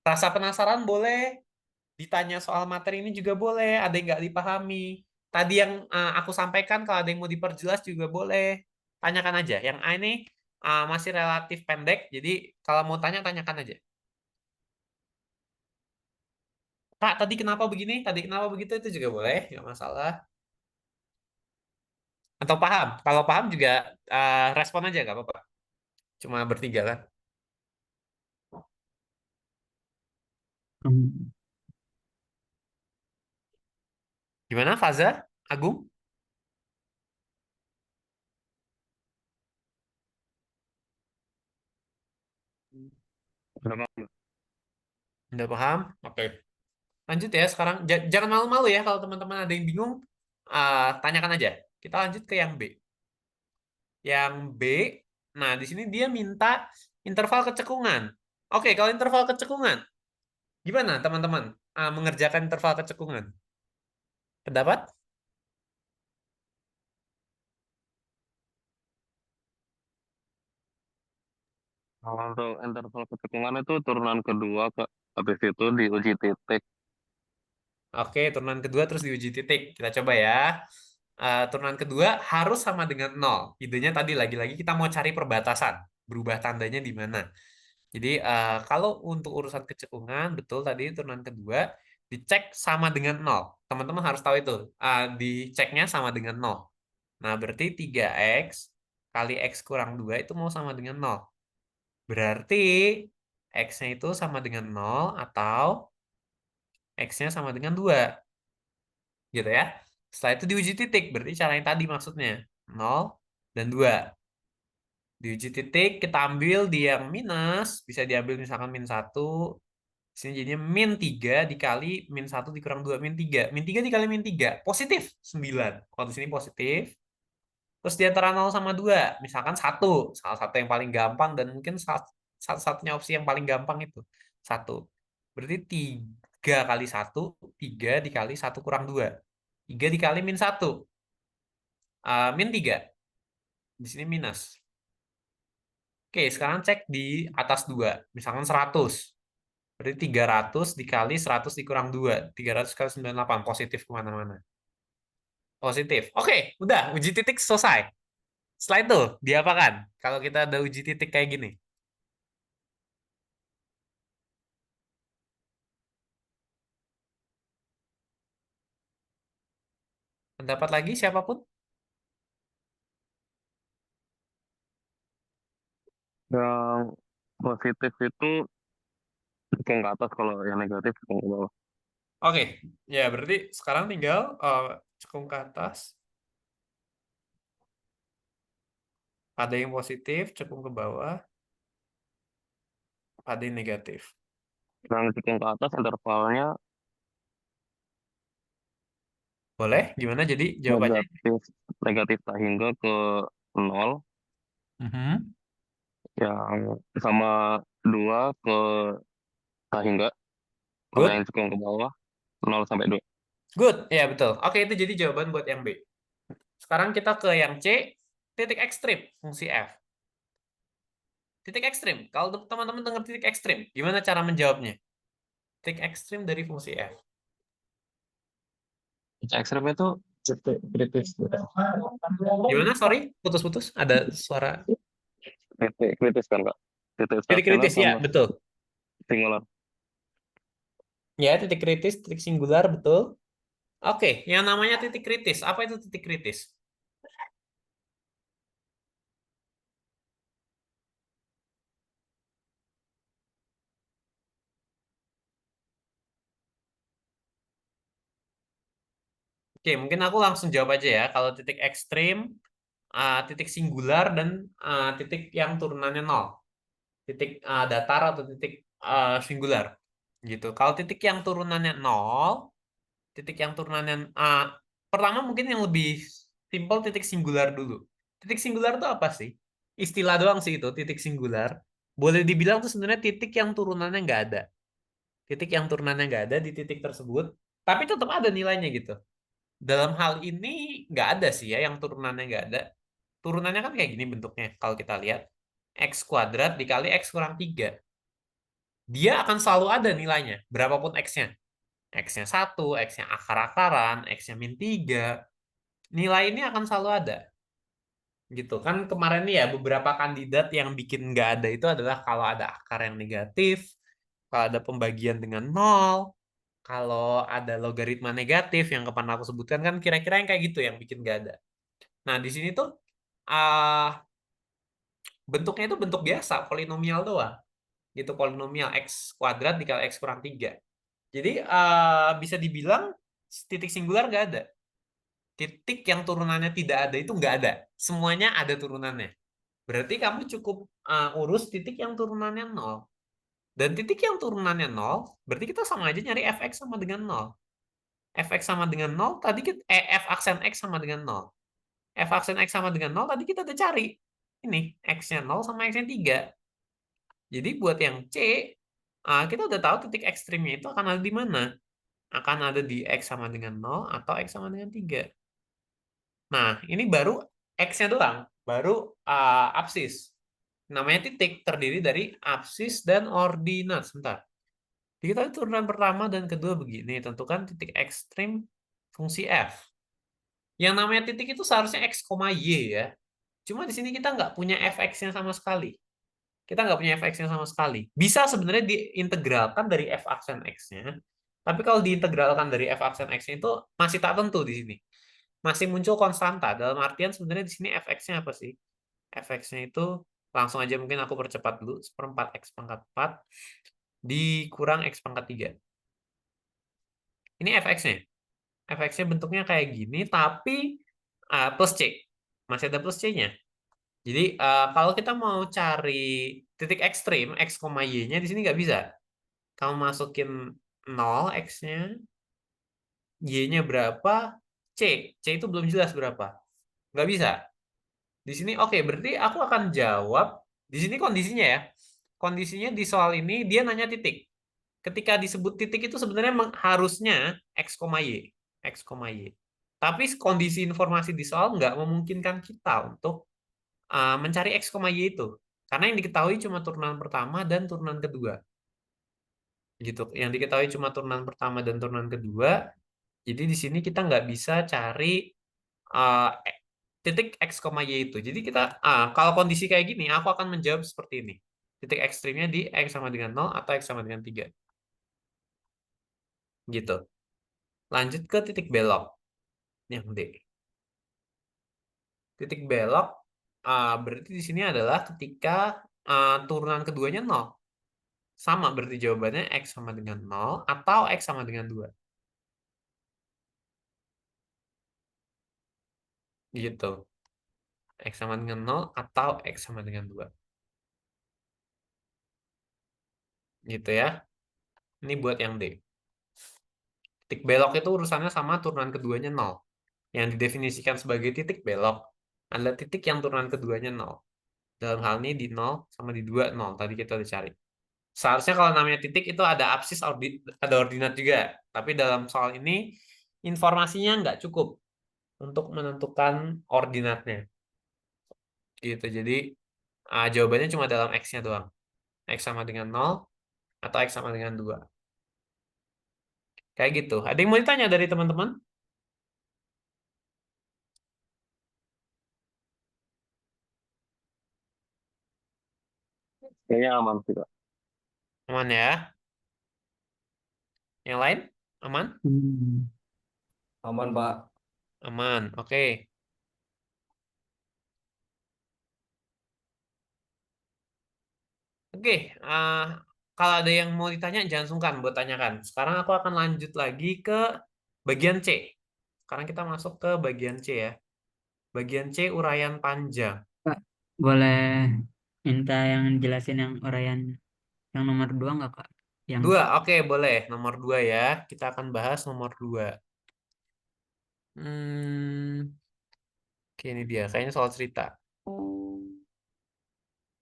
Rasa penasaran boleh, ditanya soal materi ini juga boleh, ada yang nggak dipahami. Tadi yang aku sampaikan, kalau ada yang mau diperjelas juga boleh. Tanyakan aja. Yang A ini masih relatif pendek, jadi kalau mau tanya, tanyakan aja. Kak, tadi kenapa begini? Tadi kenapa begitu? Itu juga boleh, nggak masalah. Atau paham? Kalau paham juga respon aja, nggak apa-apa. Cuma bertiga kan. Hmm. Gimana, Faza? Agung? Udah paham? Oke. Lanjut ya sekarang. Jangan malu-malu ya kalau teman-teman ada yang bingung, tanyakan aja. Kita lanjut ke yang B. Yang B, nah di sini dia minta interval kecekungan. Oke, kalau interval kecekungan, gimana teman-teman mengerjakan interval kecekungan? Pendapat? Kalau untuk interval kecekungan itu turunan kedua, Kak. Habis itu diuji titik. Oke, turunan kedua terus diuji titik. Kita coba ya. Turunan kedua harus sama dengan 0. Idenya tadi lagi-lagi kita mau cari perbatasan. Berubah tandanya di mana. Jadi kalau untuk urusan kecekungan, betul tadi turunan kedua, dicek sama dengan 0. Teman-teman harus tahu itu. Diceknya sama dengan 0. Nah, berarti 3x kali x kurang 2 itu mau sama dengan 0. Berarti x-nya itu sama dengan 0 atau x-nya sama dengan 2. Gitu ya. Setelah itu diuji titik, berarti cara yang tadi maksudnya. 0 dan 2. Diuji titik, kita ambil di yang minus, bisa diambil misalkan min 1. Sini jadinya min 3 dikali min 1 dikurang 2, min 3. Min 3 dikali min 3, positif 9. Kalau di sini positif. Terus di antara 0 sama 2, misalkan 1. Salah satu yang paling gampang dan mungkin satu-satunya opsi yang paling gampang itu. 1. Berarti 3 kali 1, 3 dikali 1 kurang 2. 3 dikali min 1. Min 3. Di sini minus. Oke, sekarang cek di atas 2. Misalkan 100. Berarti 300 dikali 100 dikurang 2. 300 kali 98. Positif kemana-mana. Positif. Oke, udah. Uji titik selesai. Setelah itu, diapakan? Kalau kita ada uji titik kayak gini. Pendapat lagi siapapun? Yang positif itu cekung ke atas, kalau yang negatif cekung ke bawah. Oke, ya berarti sekarang tinggal cekung ke atas. Ada yang positif, cekung ke bawah. Ada yang negatif. Yang cekung ke atas intervalnya Boleh? Gimana jadi jawabannya? negatif tak hingga ke 0, yang sama 2 ke tak hingga, kalau Good. yang cekung ke bawah 0 sampai 2. Good. Ya, betul. Oke, itu jadi jawaban buat yang B. Sekarang kita ke yang C, titik ekstrim fungsi f. Titik ekstrim. Kalau teman-teman dengar titik ekstrim, gimana cara menjawabnya? Titik ekstrim dari fungsi f. Ekstrim itu titik kritis. Gimana? Sorry, putus-putus. Ada suara. Titik kritis kan, Kak? Titik Titik stasioner kritis, ya, sama betul. singular. Ya, titik kritis, titik singular, betul. Oke, yang namanya titik kritis. Apa itu titik kritis? Oke, mungkin aku langsung jawab aja ya. Kalau titik ekstrim, titik singular, dan titik yang turunannya 0. Titik datar atau titik singular. Gitu. Kalau titik yang turunannya 0, titik yang turunannya pertama mungkin yang lebih simpel titik singular dulu. Titik singular itu apa sih? Istilah doang sih itu, titik singular. Boleh dibilang tuh sebenarnya titik yang turunannya nggak ada. Titik yang turunannya nggak ada di titik tersebut, tapi tetap ada nilainya gitu. Dalam hal ini nggak ada sih ya yang turunannya nggak ada. Turunannya kan kayak gini bentuknya kalau kita lihat. X kuadrat dikali X kurang 3. Dia akan selalu ada nilainya, berapapun X-nya. X-nya 1, X-nya akar-akaran, X-nya min 3. Nilai ini akan selalu ada. Gitu kan kemarin nih ya beberapa kandidat yang bikin nggak ada itu adalah kalau ada akar yang negatif, kalau ada pembagian dengan 0, kalau ada logaritma negatif yang kemarin aku sebutkan kan kira-kira yang kayak gitu yang bikin nggak ada. Nah, di sini tuh bentuknya itu bentuk biasa, polinomial doang. Gitu, polinomial X kuadrat dikali X kurang 3. Jadi bisa dibilang titik singular nggak ada. Titik yang turunannya tidak ada itu nggak ada. Semuanya ada turunannya. Berarti kamu cukup urus titik yang turunannya 0. Dan titik yang turunannya 0, berarti kita sama aja nyari fx sama dengan 0. Fx sama dengan 0, tadi kita, f aksen x sama dengan 0. F aksen x sama dengan 0, tadi kita udah cari. Ini, x-nya 0 sama x-nya 3. Jadi buat yang C, kita udah tahu titik ekstrimnya itu akan ada di mana. Akan ada di x sama dengan 0 atau x sama dengan 3. Nah, ini baru x-nya doang. Baru absis. Namanya titik, terdiri dari absis dan ordinat. Sebentar. Diketahui turunan pertama dan kedua begini. Tentukan titik ekstrim fungsi f. Yang namanya titik itu seharusnya x, y ya. Cuma di sini kita nggak punya fx-nya sama sekali. Kita nggak punya fx-nya sama sekali. Bisa sebenarnya diintegralkan dari f aksen x-nya. Tapi kalau diintegralkan dari f aksen x-nya itu masih tak tentu di sini. Masih muncul konstanta. Dalam artian sebenarnya di sini fx-nya apa sih? Fx-nya itu langsung aja mungkin aku percepat dulu. 1/4 x pangkat 4 dikurang x pangkat 3. Ini fx-nya. Fx-nya bentuknya kayak gini, tapi plus C. Masih ada plus C-nya. Jadi kalau kita mau cari titik ekstrim, x, y-nya di sini nggak bisa. Kamu masukin 0 x-nya, y-nya berapa, c. C itu belum jelas berapa. Nggak bisa. Di sini oke, berarti aku akan jawab. Di sini kondisinya ya. Kondisinya di soal ini dia nanya titik. Ketika disebut titik itu sebenarnya harusnya x, y. X, y. Tapi kondisi informasi di soal nggak memungkinkan kita untuk mencari x, y itu. Karena yang diketahui cuma turunan pertama dan turunan kedua. Gitu. Yang diketahui cuma turunan pertama dan turunan kedua. Jadi di sini kita nggak bisa cari titik x, y itu. Jadi kita kalau kondisi kayak gini, aku akan menjawab seperti ini. Titik ekstrimnya di x sama dengan 0 atau x sama dengan 3. Gitu. Lanjut ke titik belok. Yang D. Titik belok berarti di sini adalah ketika turunan keduanya 0. Sama berarti jawabannya x sama dengan 0 atau x sama dengan 2. Gitu. X sama dengan 0 atau x sama dengan 2. Gitu ya. Ini buat yang D. Titik belok itu urusannya sama turunan keduanya 0. Yang didefinisikan sebagai titik belok adalah titik yang turunan keduanya 0. Dalam hal ini di 0 sama di 2, 0. Tadi kita udah cari. Seharusnya kalau namanya titik itu ada absis, ada ordinat juga. Tapi dalam soal ini informasinya nggak cukup untuk menentukan ordinatnya. Gitu. Jadi jawabannya cuma dalam x-nya doang. X sama dengan 0 atau x sama dengan 2. Kayak gitu. Ada yang mau ditanya dari teman-teman? Kayaknya aman sih, Kak. Aman ya? Yang lain? Aman? Aman, Pak. Aman. Oke. Oke. Kalau ada yang mau ditanya, jangan sungkan buat tanyakan. Sekarang aku akan lanjut lagi ke bagian C. Sekarang kita masuk ke bagian C ya. Bagian C uraian panjang. Pak, boleh minta yang jelasin yang uraian yang nomor 2 nggak, Kak? Yang 2, oke boleh. Nomor 2 ya. Kita akan bahas nomor 2. Oke, ini dia. Kayaknya soal cerita.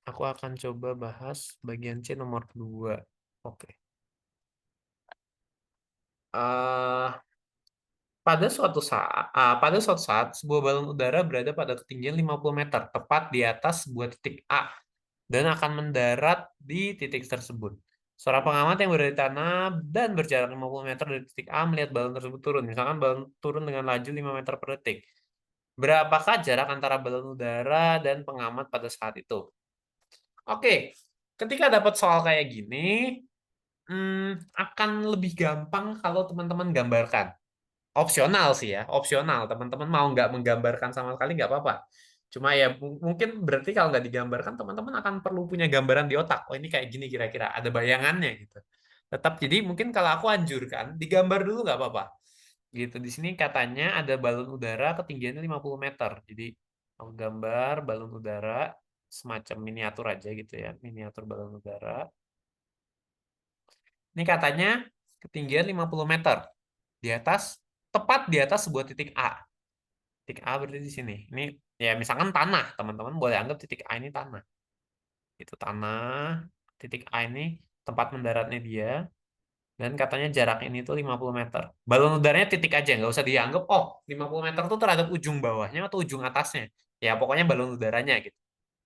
Aku akan coba bahas bagian C nomor 2. Oke. Pada suatu saat sebuah balon udara berada pada ketinggian 50 meter, tepat di atas sebuah titik A, dan akan mendarat di titik tersebut. Seorang pengamat yang berada di tanah dan berjarak 50 meter dari titik A melihat balon tersebut turun. Misalkan balon turun dengan laju 5 meter per detik. Berapakah jarak antara balon udara dan pengamat pada saat itu? Oke, ketika dapat soal kayak gini, akan lebih gampang kalau teman-teman gambarkan. Opsional sih ya, opsional. Teman-teman mau nggak menggambarkan sama sekali nggak apa-apa. Cuma ya mungkin berarti kalau nggak digambarkan, teman-teman akan perlu punya gambaran di otak. Oh ini kayak gini kira-kira, ada bayangannya gitu. Tetap jadi mungkin kalau aku anjurkan, digambar dulu nggak apa-apa. Gitu, di sini katanya ada balon udara ketinggiannya 50 meter. Jadi aku gambar balon udara semacam miniatur aja gitu ya, miniatur balon udara. Ini katanya ketinggian 50 meter di atas, tepat di atas sebuah titik A. Titik A berarti di sini. Ini ya misalkan tanah, teman-teman boleh anggap titik A ini tanah. Itu tanah, titik A ini tempat mendaratnya dia. Dan katanya jarak ini tuh 50 meter. Balon udaranya titik aja, nggak usah dianggap, oh 50 meter tuh terhadap ujung bawahnya atau ujung atasnya. Ya pokoknya balon udaranya gitu.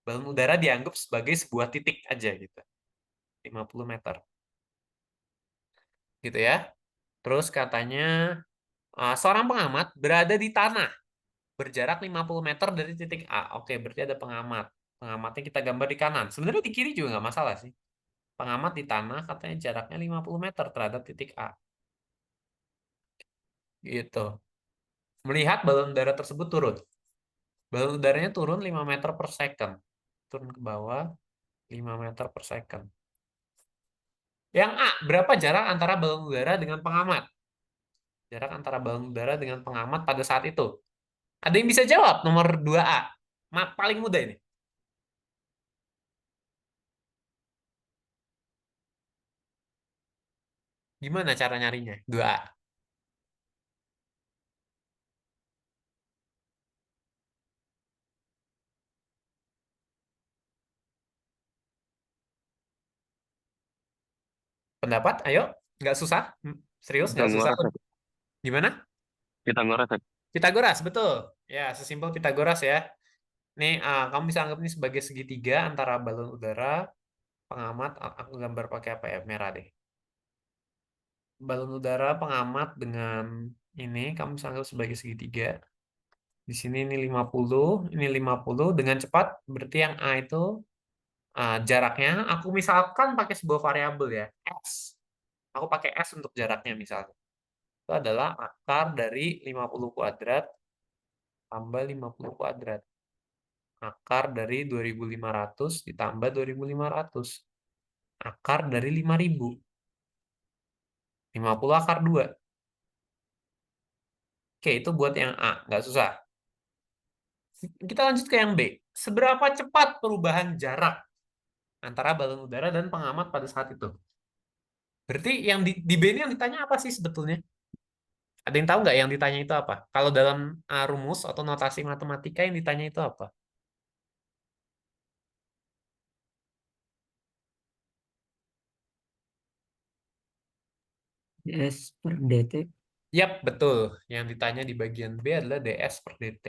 Balon udara dianggap sebagai sebuah titik aja gitu. 50 meter. gitu ya. Terus katanya seorang pengamat berada di tanah berjarak 50 meter dari titik A. Oke, berarti ada pengamat. Pengamatnya kita gambar di kanan. Sebenarnya di kiri juga nggak masalah sih. Pengamat di tanah katanya jaraknya 50 meter terhadap titik A. Gitu. Melihat balon udara tersebut turun. Balon udaranya turun 5 meter per second. Turun ke bawah 5 meter per second. Yang A, berapa jarak antara balon udara dengan pengamat? Jarak antara balon udara dengan pengamat pada saat itu. Ada yang bisa jawab nomor 2A. Paling mudah ini. Gimana cara nyarinya? 2A. Pendapat? Ayo. Nggak susah? Serius? Nggak susah? Pitagoras, Sek. Gimana? Pitagoras, Sek. Pitagoras, betul. Ya, sesimpel Pitagoras ya. Nih, kamu bisa anggap ini sebagai segitiga antara balon udara, pengamat. Aku gambar pakai apa ya? Merah deh. Balon udara, pengamat dengan ini, kamu bisa anggap sebagai segitiga. Di sini ini 50, ini 50. Dengan cepat, berarti yang A itu jaraknya, aku misalkan pakai sebuah variabel ya, S. Aku pakai S untuk jaraknya misalnya. Itu adalah akar dari 50 kuadrat tambah 50 kuadrat. Akar dari 2.500 ditambah 2.500. Akar dari 5.000. 50 akar 2. Oke, itu buat yang A. Nggak susah. Kita lanjut ke yang B. Seberapa cepat perubahan jarak antara balon udara dan pengamat pada saat itu? Berarti yang di B ini yang ditanya apa sih sebetulnya? Ada yang tahu nggak yang ditanya itu apa? Kalau dalam rumus atau notasi matematika yang ditanya itu apa? DS per dt. Yap, betul. Yang ditanya di bagian B adalah DS per dt.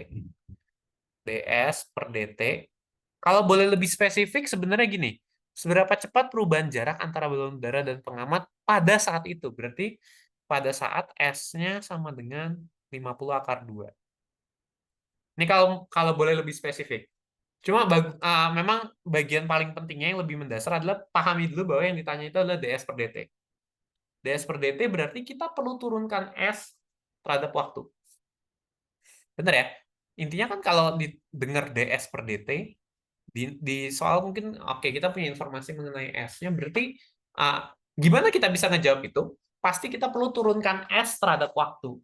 DS per dt. Kalau boleh lebih spesifik, sebenarnya gini. Seberapa cepat perubahan jarak antara balon udara dan pengamat pada saat itu? Berarti pada saat S-nya sama dengan 50 akar 2. Ini kalau boleh lebih spesifik. Cuma memang bagian paling pentingnya yang lebih mendasar adalah pahami dulu bahwa yang ditanya itu adalah DS per dt. DS per dt berarti kita perlu turunkan S terhadap waktu. Benar ya? Intinya kan kalau didengar DS per dt, di soal mungkin, oke, kita punya informasi mengenai S-nya, berarti gimana kita bisa ngejawab itu? Pasti kita perlu turunkan S terhadap waktu.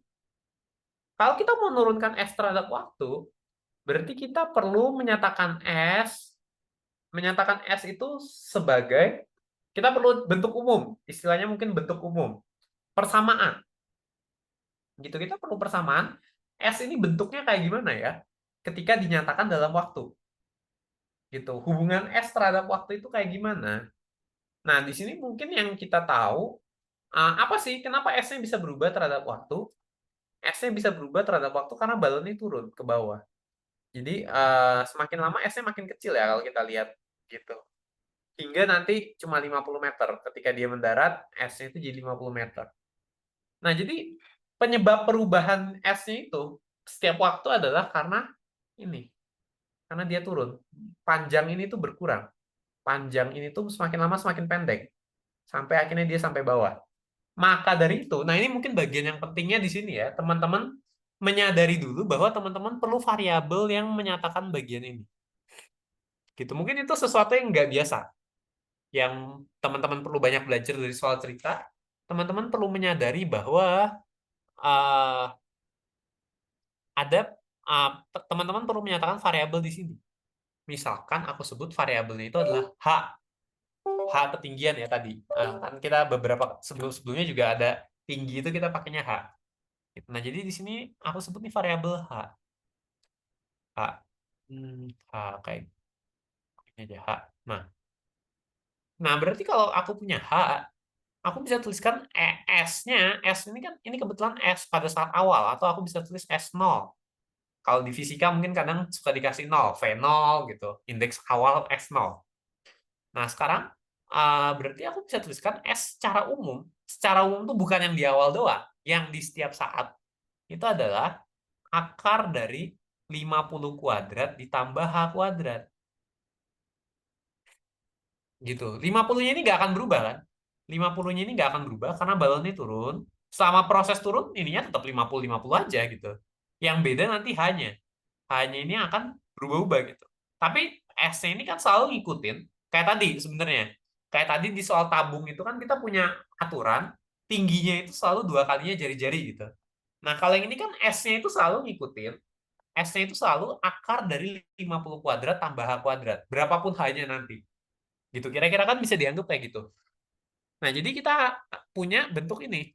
Kalau kita mau menurunkan S terhadap waktu, berarti kita perlu menyatakan S itu sebagai, kita perlu bentuk umum, istilahnya mungkin bentuk umum, persamaan. Gitu, kita perlu persamaan, S ini bentuknya kayak gimana ya, ketika dinyatakan dalam waktu. Gitu, hubungan S terhadap waktu itu kayak gimana? Nah, di sini mungkin yang kita tahu, apa sih, kenapa S-nya bisa berubah terhadap waktu? S-nya bisa berubah terhadap waktu karena balonnya turun ke bawah. Jadi, semakin lama S-nya makin kecil ya kalau kita lihat. Gitu. Hingga nanti cuma 50 meter. Ketika dia mendarat, S-nya itu jadi 50 meter. Nah, jadi penyebab perubahan S-nya itu setiap waktu adalah karena ini. Karena dia turun. Panjang ini tuh berkurang. Panjang ini tuh semakin lama semakin pendek. Sampai akhirnya dia sampai bawah. Maka dari itu, nah ini mungkin bagian yang pentingnya di sini ya, teman-teman menyadari dulu bahwa teman-teman perlu variabel yang menyatakan bagian ini. Gitu. Mungkin itu sesuatu yang nggak biasa. Yang teman-teman perlu banyak belajar dari soal cerita. Teman-teman perlu menyadari bahwa teman-teman perlu menyatakan variabel di sini. Misalkan aku sebut variabelnya itu adalah H ketinggian ya tadi. Kan kita beberapa sebelumnya juga ada tinggi itu kita pakainya H. Nah, jadi di sini aku sebut nih variabel H. H kayak ini aja H. Nah, berarti kalau aku punya H, aku bisa tuliskan S-nya. S ini kan ini kebetulan S pada saat awal, atau aku bisa tulis S0. Kalau di fisika mungkin kadang suka dikasih 0, V0 gitu. Indeks awal S0. Nah, sekarang berarti aku bisa tuliskan S secara umum. Secara umum tuh bukan yang di awal doang. Yang di setiap saat itu adalah akar dari 50 kuadrat ditambah H kuadrat. Gitu. 50-nya ini nggak akan berubah kan? 50-nya ini nggak akan berubah karena balonnya turun. Selama proses turun, ininya tetap 50-50 aja gitu. Yang beda nanti hanya ini akan berubah-ubah gitu. Tapi S-nya ini kan selalu ngikutin kayak tadi sebenarnya. Kayak tadi di soal tabung itu kan kita punya aturan tingginya itu selalu 2 kalinya jari-jari gitu. Nah, kalau yang ini kan S-nya itu selalu ngikutin S-nya itu selalu akar dari 50 kuadrat tambah H kuadrat. Berapapun H-nya nanti. Gitu. Kira-kira kan bisa dianggap kayak gitu. Nah, jadi kita punya bentuk ini.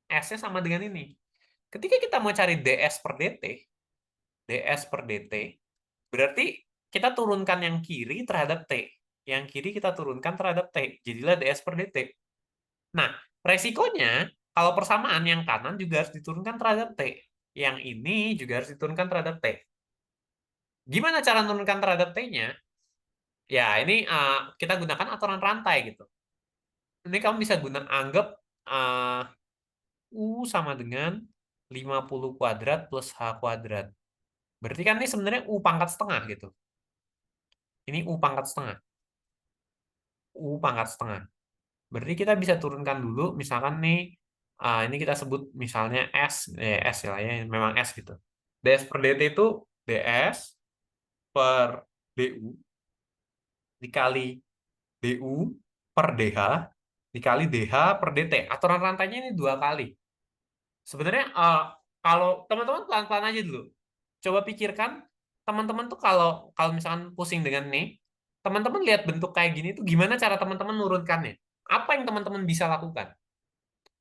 S-nya sama dengan ini. Ketika kita mau cari DS per DT, DS per DT, berarti kita turunkan yang kiri terhadap T. Yang kiri kita turunkan terhadap T. Jadilah DS per DT. Nah, resikonya, kalau persamaan yang kanan juga harus diturunkan terhadap T. Yang ini juga harus diturunkan terhadap T. Gimana cara menurunkan terhadap T-nya? Ya, ini kita gunakan aturan rantai gitu. Ini kamu bisa anggap U sama dengan 50 kuadrat plus H kuadrat. Berarti kan ini sebenarnya U pangkat setengah gitu. Ini U pangkat setengah. U pangkat setengah. Berarti kita bisa turunkan dulu, misalkan nih, ini kita sebut misalnya S, S ya, memang S gitu. DS per DT itu DS per DU dikali DU per DH dikali DH per DT. Aturan rantainya ini 2 kali. Sebenarnya kalau teman-teman pelan-pelan aja dulu. Coba pikirkan, teman-teman tuh kalau kalau misalkan pusing dengan nih, teman-teman lihat bentuk kayak gini tuh gimana cara teman-teman nurunkannya? Apa yang teman-teman bisa lakukan?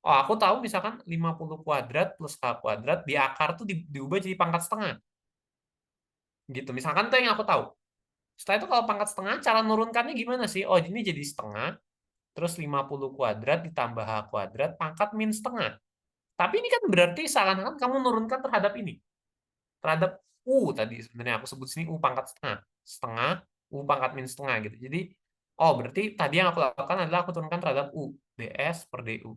Oh, aku tahu misalkan 50 kuadrat plus H kuadrat di akar tuh diubah jadi pangkat setengah. Gitu. Misalkan itu yang aku tahu. Setelah itu kalau pangkat setengah, cara nurunkannya gimana sih? Oh, ini jadi setengah, terus 50 kuadrat ditambah H kuadrat, pangkat min setengah. Tapi ini kan berarti seakan-akan kamu nurunkan terhadap ini. Terhadap U tadi sebenarnya aku sebut sini U pangkat setengah. Setengah, U pangkat min setengah gitu. Jadi, oh berarti tadi yang aku lakukan adalah aku turunkan terhadap U. DS per DU.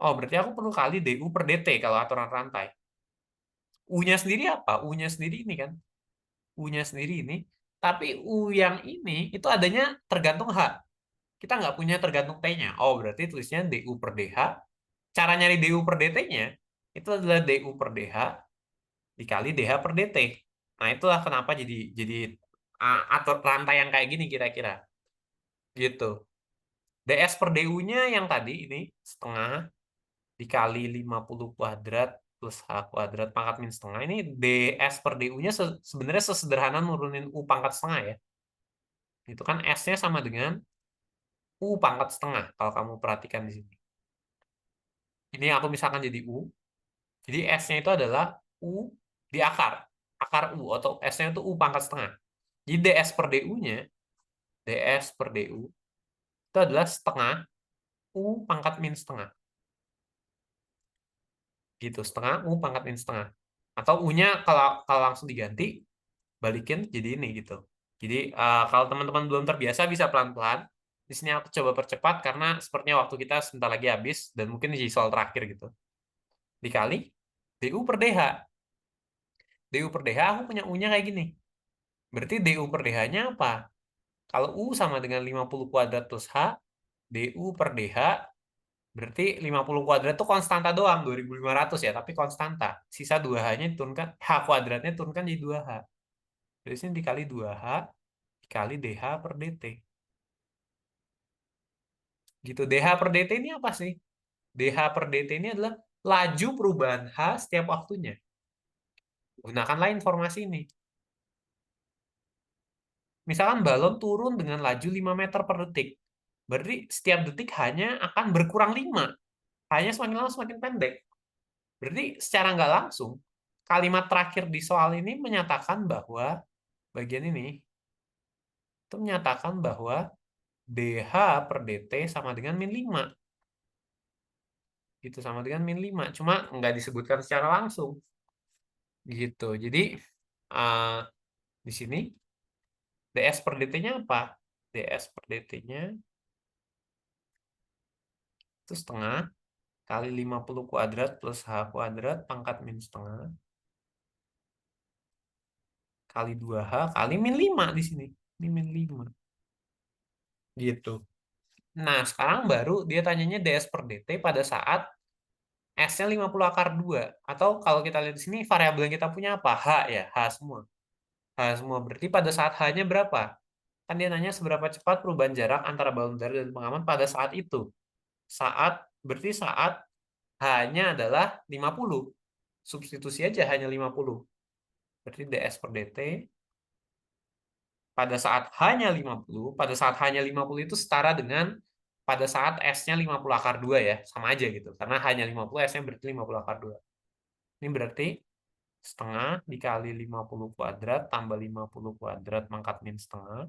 Oh, berarti aku perlu kali DU per DT kalau aturan rantai. U-nya sendiri apa? U-nya sendiri ini kan. U-nya sendiri ini. Tapi U yang ini itu adanya tergantung H. Kita nggak punya tergantung T-nya. Oh, berarti tulisnya DU per DH. Cara nyari DU per DT-nya itu adalah DU per DH dikali DH per DT. Nah, itulah kenapa jadi atur rantai yang kayak gini kira-kira. Gitu. DS per DU-nya yang tadi ini setengah dikali 50 kuadrat plus H kuadrat pangkat min setengah. Ini DS per DU-nya sebenarnya sesederhana nurunin U pangkat setengah ya. Itu kan S-nya sama dengan U pangkat setengah kalau kamu perhatikan di sini. Ini aku misalkan jadi U. Jadi S-nya itu adalah U di akar. Akar U atau S-nya itu U pangkat setengah. Jadi DS per DU-nya, DS per DU, itu adalah setengah U pangkat min setengah. Gitu, setengah U pangkat min setengah. Atau U-nya kalau langsung diganti, balikin jadi ini gitu. Jadi kalau teman-teman belum terbiasa bisa pelan-pelan. Di sini aku coba percepat karena sepertinya waktu kita sebentar lagi habis dan mungkin jadi soal terakhir gitu. Dikali DU per DH. DU per DH aku punya U-nya kayak gini. Berarti DU per DH-nya apa? Kalau U sama dengan 50 kuadrat plus H, DU per DH, berarti 50 kuadrat itu konstanta doang, 2500 ya, tapi konstanta. Sisa 2H-nya diturunkan, H kuadratnya diturunkan jadi 2H. Dari sini dikali 2H, dikali DH per DT. Gitu, DH per DT ini apa sih? DH per DT ini adalah laju perubahan H setiap waktunya. Gunakanlah informasi ini. Misalkan balon turun dengan laju 5 meter per detik. Berarti setiap detik hanya akan berkurang 5. Hanya semakin lama semakin pendek. Berarti secara nggak langsung, kalimat terakhir di soal ini menyatakan bahwa, bagian ini, itu menyatakan bahwa DH per DT sama dengan min 5. Gitu, sama dengan min 5. Cuma nggak disebutkan secara langsung. Gitu. Jadi, di sini, DS per DT-nya apa? DS per DT-nya itu setengah kali 50 kuadrat plus H kuadrat pangkat min setengah kali 2H kali min 5 di sini. Ini min 5. Gitu. Nah, sekarang baru dia tanyanya ds per dt pada saat S-nya 50 akar 2. Atau kalau kita lihat di sini variabel yang kita punya apa? H ya, H semua. H semua. Berarti pada saat H-nya berapa? Kan dia nanya seberapa cepat perubahan jarak antara balon udara dan pengaman pada saat itu. Berarti saat H-nya adalah 50. Substitusi aja hanya 50. Berarti ds per dt pada saat hanya 50, pada saat hanya 50 itu setara dengan pada saat S-nya 50 akar 2 ya, sama aja gitu. Karena hanya 50, S-nya berarti 50 akar 2. Ini berarti setengah dikali 50 kuadrat tambah 50 kuadrat pangkat min setengah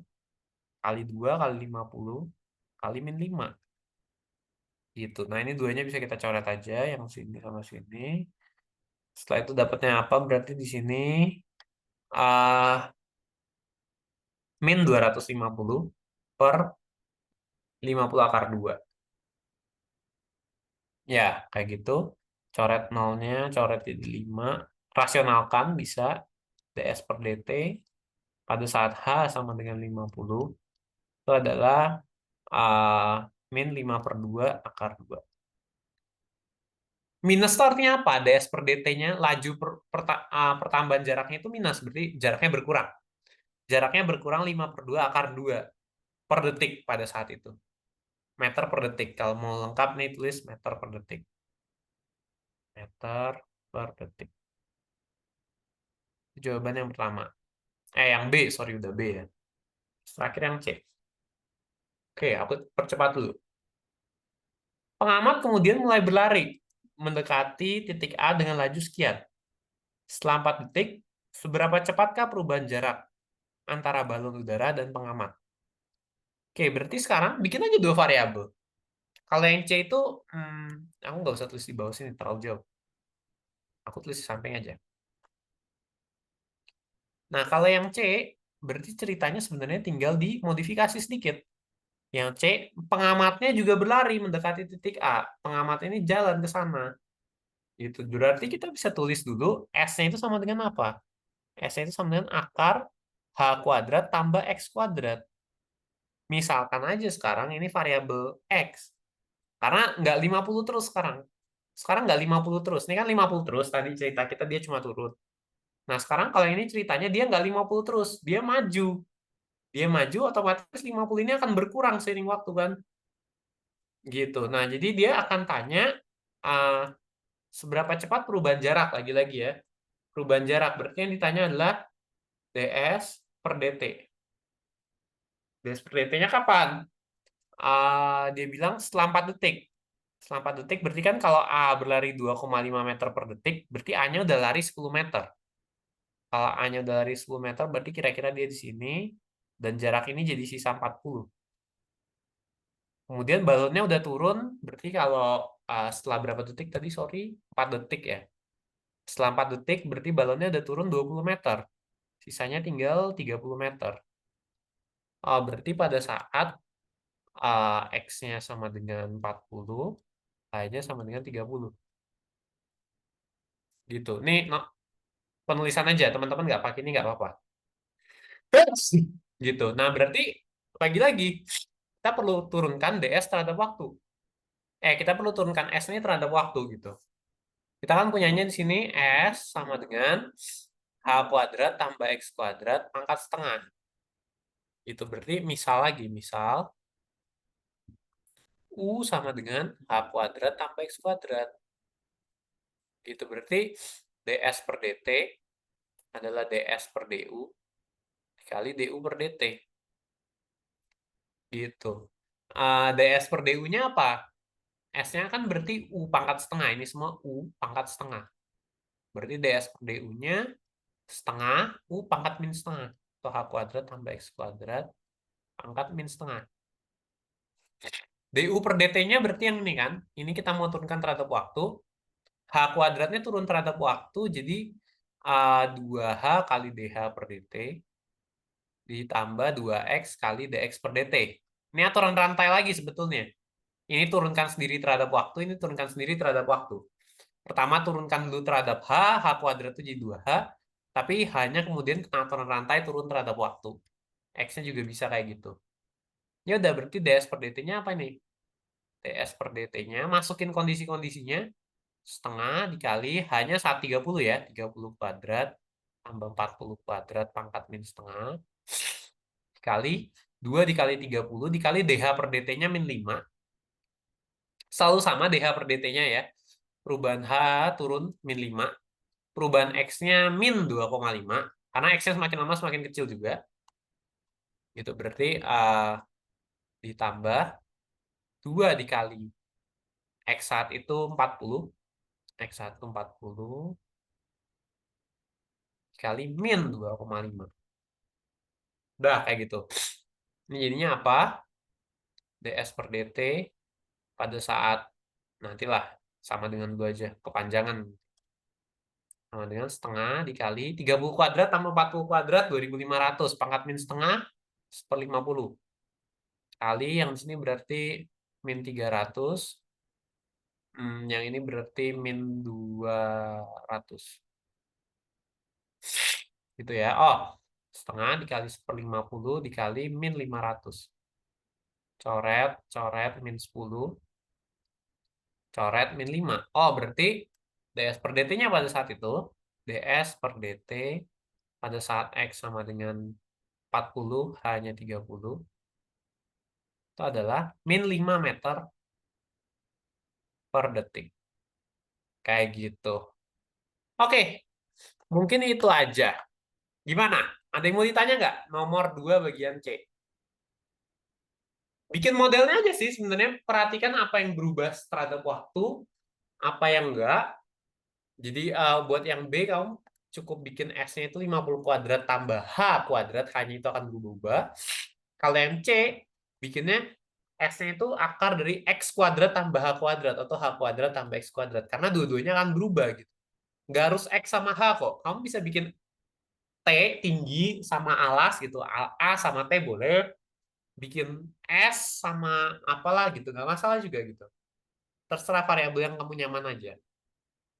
kali 2 kali 50 kali min 5. Gitu. Nah, ini duanya bisa kita coret aja, yang sini sama sini. Setelah itu dapatnya apa? Berarti di sini min 250 per 50 akar 2. Ya, kayak gitu. Coret nolnya, coret jadi 5. Rasionalkan bisa ds per dt pada saat H sama dengan 50 itu adalah min 5 per 2 akar 2. Minus itu artinya apa? ds per dt-nya laju pertambahan jaraknya itu minus, berarti jaraknya berkurang. Jaraknya berkurang 5 per 2 akar 2 per detik pada saat itu. Meter per detik. Kalau mau lengkap nih tulis meter per detik. Meter per detik. Jawaban yang pertama. Yang B, sorry udah B ya. Terakhir yang C. Oke, aku percepat dulu. Pengamat kemudian mulai berlari mendekati titik A dengan laju sekian. Setelah 4 detik, seberapa cepatkah perubahan jarak antara balon udara dan pengamat? Oke, berarti sekarang bikin aja 2 variabel. Kalau yang C itu, aku nggak usah tulis di bawah sini, terlalu jauh. Aku tulis di samping aja. Nah, kalau yang C, berarti ceritanya sebenarnya tinggal dimodifikasi sedikit. Yang C, pengamatnya juga berlari mendekati titik A. Pengamat ini jalan ke sana. Itu berarti kita bisa tulis dulu S-nya itu sama dengan apa? S-nya itu sama dengan akar H kuadrat tambah X kuadrat. Misalkan aja sekarang ini variabel X. Karena nggak 50 terus sekarang. Sekarang nggak 50 terus. Ini kan 50 terus. Tadi cerita kita dia cuma turun. Nah, sekarang kalau ini ceritanya dia nggak 50 terus. Dia maju. Dia maju, otomatis 50 ini akan berkurang seiring waktu kan. Gitu. Nah, jadi dia akan tanya seberapa cepat perubahan jarak lagi-lagi ya. Perubahan jarak berarti yang ditanya adalah ds per dt. ds per dt-nya kapan? Dia bilang setelah 4 detik. Setelah 4 detik berarti kan kalau A berlari 2,5 meter per detik, berarti A-nya udah lari 10 meter. Kalau A-nya udah lari 10 meter, berarti kira-kira dia di sini, dan jarak ini jadi sisa 40. Kemudian balonnya udah turun, berarti kalau setelah berapa detik tadi, sorry, 4 detik ya. Setelah 4 detik, berarti balonnya udah turun 20 meter. Sisanya tinggal 30 meter. Berarti pada saat X-nya sama dengan 40, Y-nya sama dengan 30. Gitu. Nih, penulisan aja, teman-teman nggak pakai ini nggak apa-apa. Gitu. Nah, berarti lagi-lagi kita perlu turunkan ds terhadap waktu. Kita perlu turunkan S-nya terhadap waktu gitu. Kita kan punyanya di sini S sama dengan H kuadrat tambah X kuadrat pangkat setengah. Itu berarti misal lagi, misal U sama dengan H kuadrat tambah X kuadrat. Gitu berarti ds per dt adalah ds per du dikali du per dt. Gitu. ds per du-nya apa? S-nya kan berarti U pangkat setengah. Ini semua U pangkat setengah. Berarti ds per du-nya setengah U pangkat min setengah. Atau H kuadrat tambah X kuadrat pangkat min setengah. du per dt-nya berarti yang ini kan. Ini kita mau turunkan terhadap waktu. H kuadratnya turun terhadap waktu. Jadi 2H kali dH per dt ditambah 2X kali dx per dt. Ini aturan rantai lagi sebetulnya. Ini turunkan sendiri terhadap waktu, ini turunkan sendiri terhadap waktu. Pertama turunkan dulu terhadap H kuadrat itu jadi 2H, tapi hanya kemudian aturan rantai turun terhadap waktu. X-nya juga bisa kayak gitu. Ya udah, berarti ds per dt-nya apa nih? ds per dt-nya, masukin kondisi-kondisinya, setengah dikali hanya 130 ya, 30 kuadrat tambah 40 kuadrat pangkat min setengah, dikali 2 dikali 30 dikali dh per dt-nya min 5. Selalu sama dh per dt-nya ya. Perubahan H turun min 5. Perubahan X-nya min 2,5. Karena X-nya semakin lama semakin kecil juga. Gitu, berarti ditambah 2 dikali X1 itu 40. X1 40 dikali min 2,5. Udah, kayak gitu. Ini jadinya apa? ds per dt pada saat, nantilah, sama dengan 2 aja, kepanjangan. Sama dengan setengah dikali 30 kuadrat tambah 40 kuadrat 2500. Pangkat min setengah 1/50. Kali yang di sini berarti min 300. Yang ini berarti min 200. Gitu ya. Oh, setengah dikali 1/50 dikali min 500. Coret, coret min 10. Coret min 5. Oh, berarti ds per dt-nya pada saat itu, ds per dt pada saat X sama dengan 40, hanya 30, itu adalah min 5 meter per detik. Kayak gitu. Oke, mungkin itu aja. Gimana? Ada yang mau ditanya nggak? Nomor 2 bagian C. Bikin modelnya aja sih sebenarnya. Perhatikan apa yang berubah terhadap waktu, apa yang enggak. Jadi buat yang B, kamu cukup bikin S-nya itu 50 kuadrat tambah H kuadrat, hanya itu akan berubah. Kalau yang C, bikinnya S-nya itu akar dari X kuadrat tambah H kuadrat, atau H kuadrat tambah X kuadrat. Karena dua-duanya akan berubah gitu. Nggak harus X sama H kok. Kamu bisa bikin T tinggi sama alas gitu. A sama T boleh. Bikin S sama apalah gitu. Nggak masalah juga gitu. Terserah variabel yang kamu nyaman aja.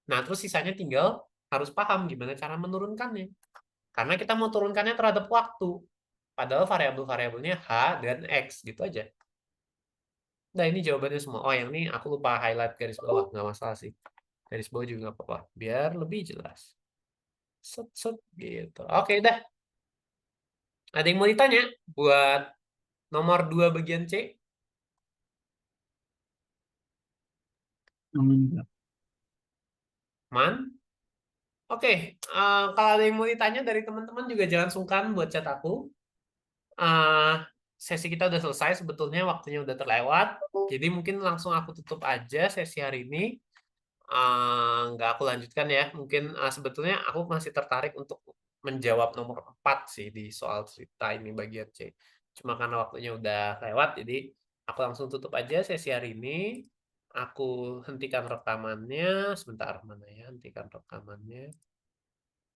Nah, terus sisanya tinggal harus paham gimana cara menurunkannya. Karena kita mau turunkannya terhadap waktu. Padahal variabel-variabelnya H dan X gitu aja. Nah, ini jawabannya semua. Oh, yang ini aku lupa highlight garis bawah. Nggak masalah sih. Garis bawah juga nggak apa-apa. Biar lebih jelas. Set, set, gitu. Oke, dah. Ada yang mau ditanya buat nomor 2 bagian C? Man? Oke, kalau ada yang mau ditanya dari teman-teman juga jangan sungkan buat chat aku. Sesi kita udah selesai, sebetulnya waktunya udah terlewat. Jadi mungkin langsung aku tutup aja sesi hari ini. Nggak aku lanjutkan ya. Mungkin sebetulnya aku masih tertarik untuk menjawab nomor 4 sih di soal cerita ini bagian C. Cuma karena waktunya udah lewat, jadi aku langsung tutup aja sesi hari ini. Aku hentikan rekamannya. Sebentar, mana ya hentikan rekamannya.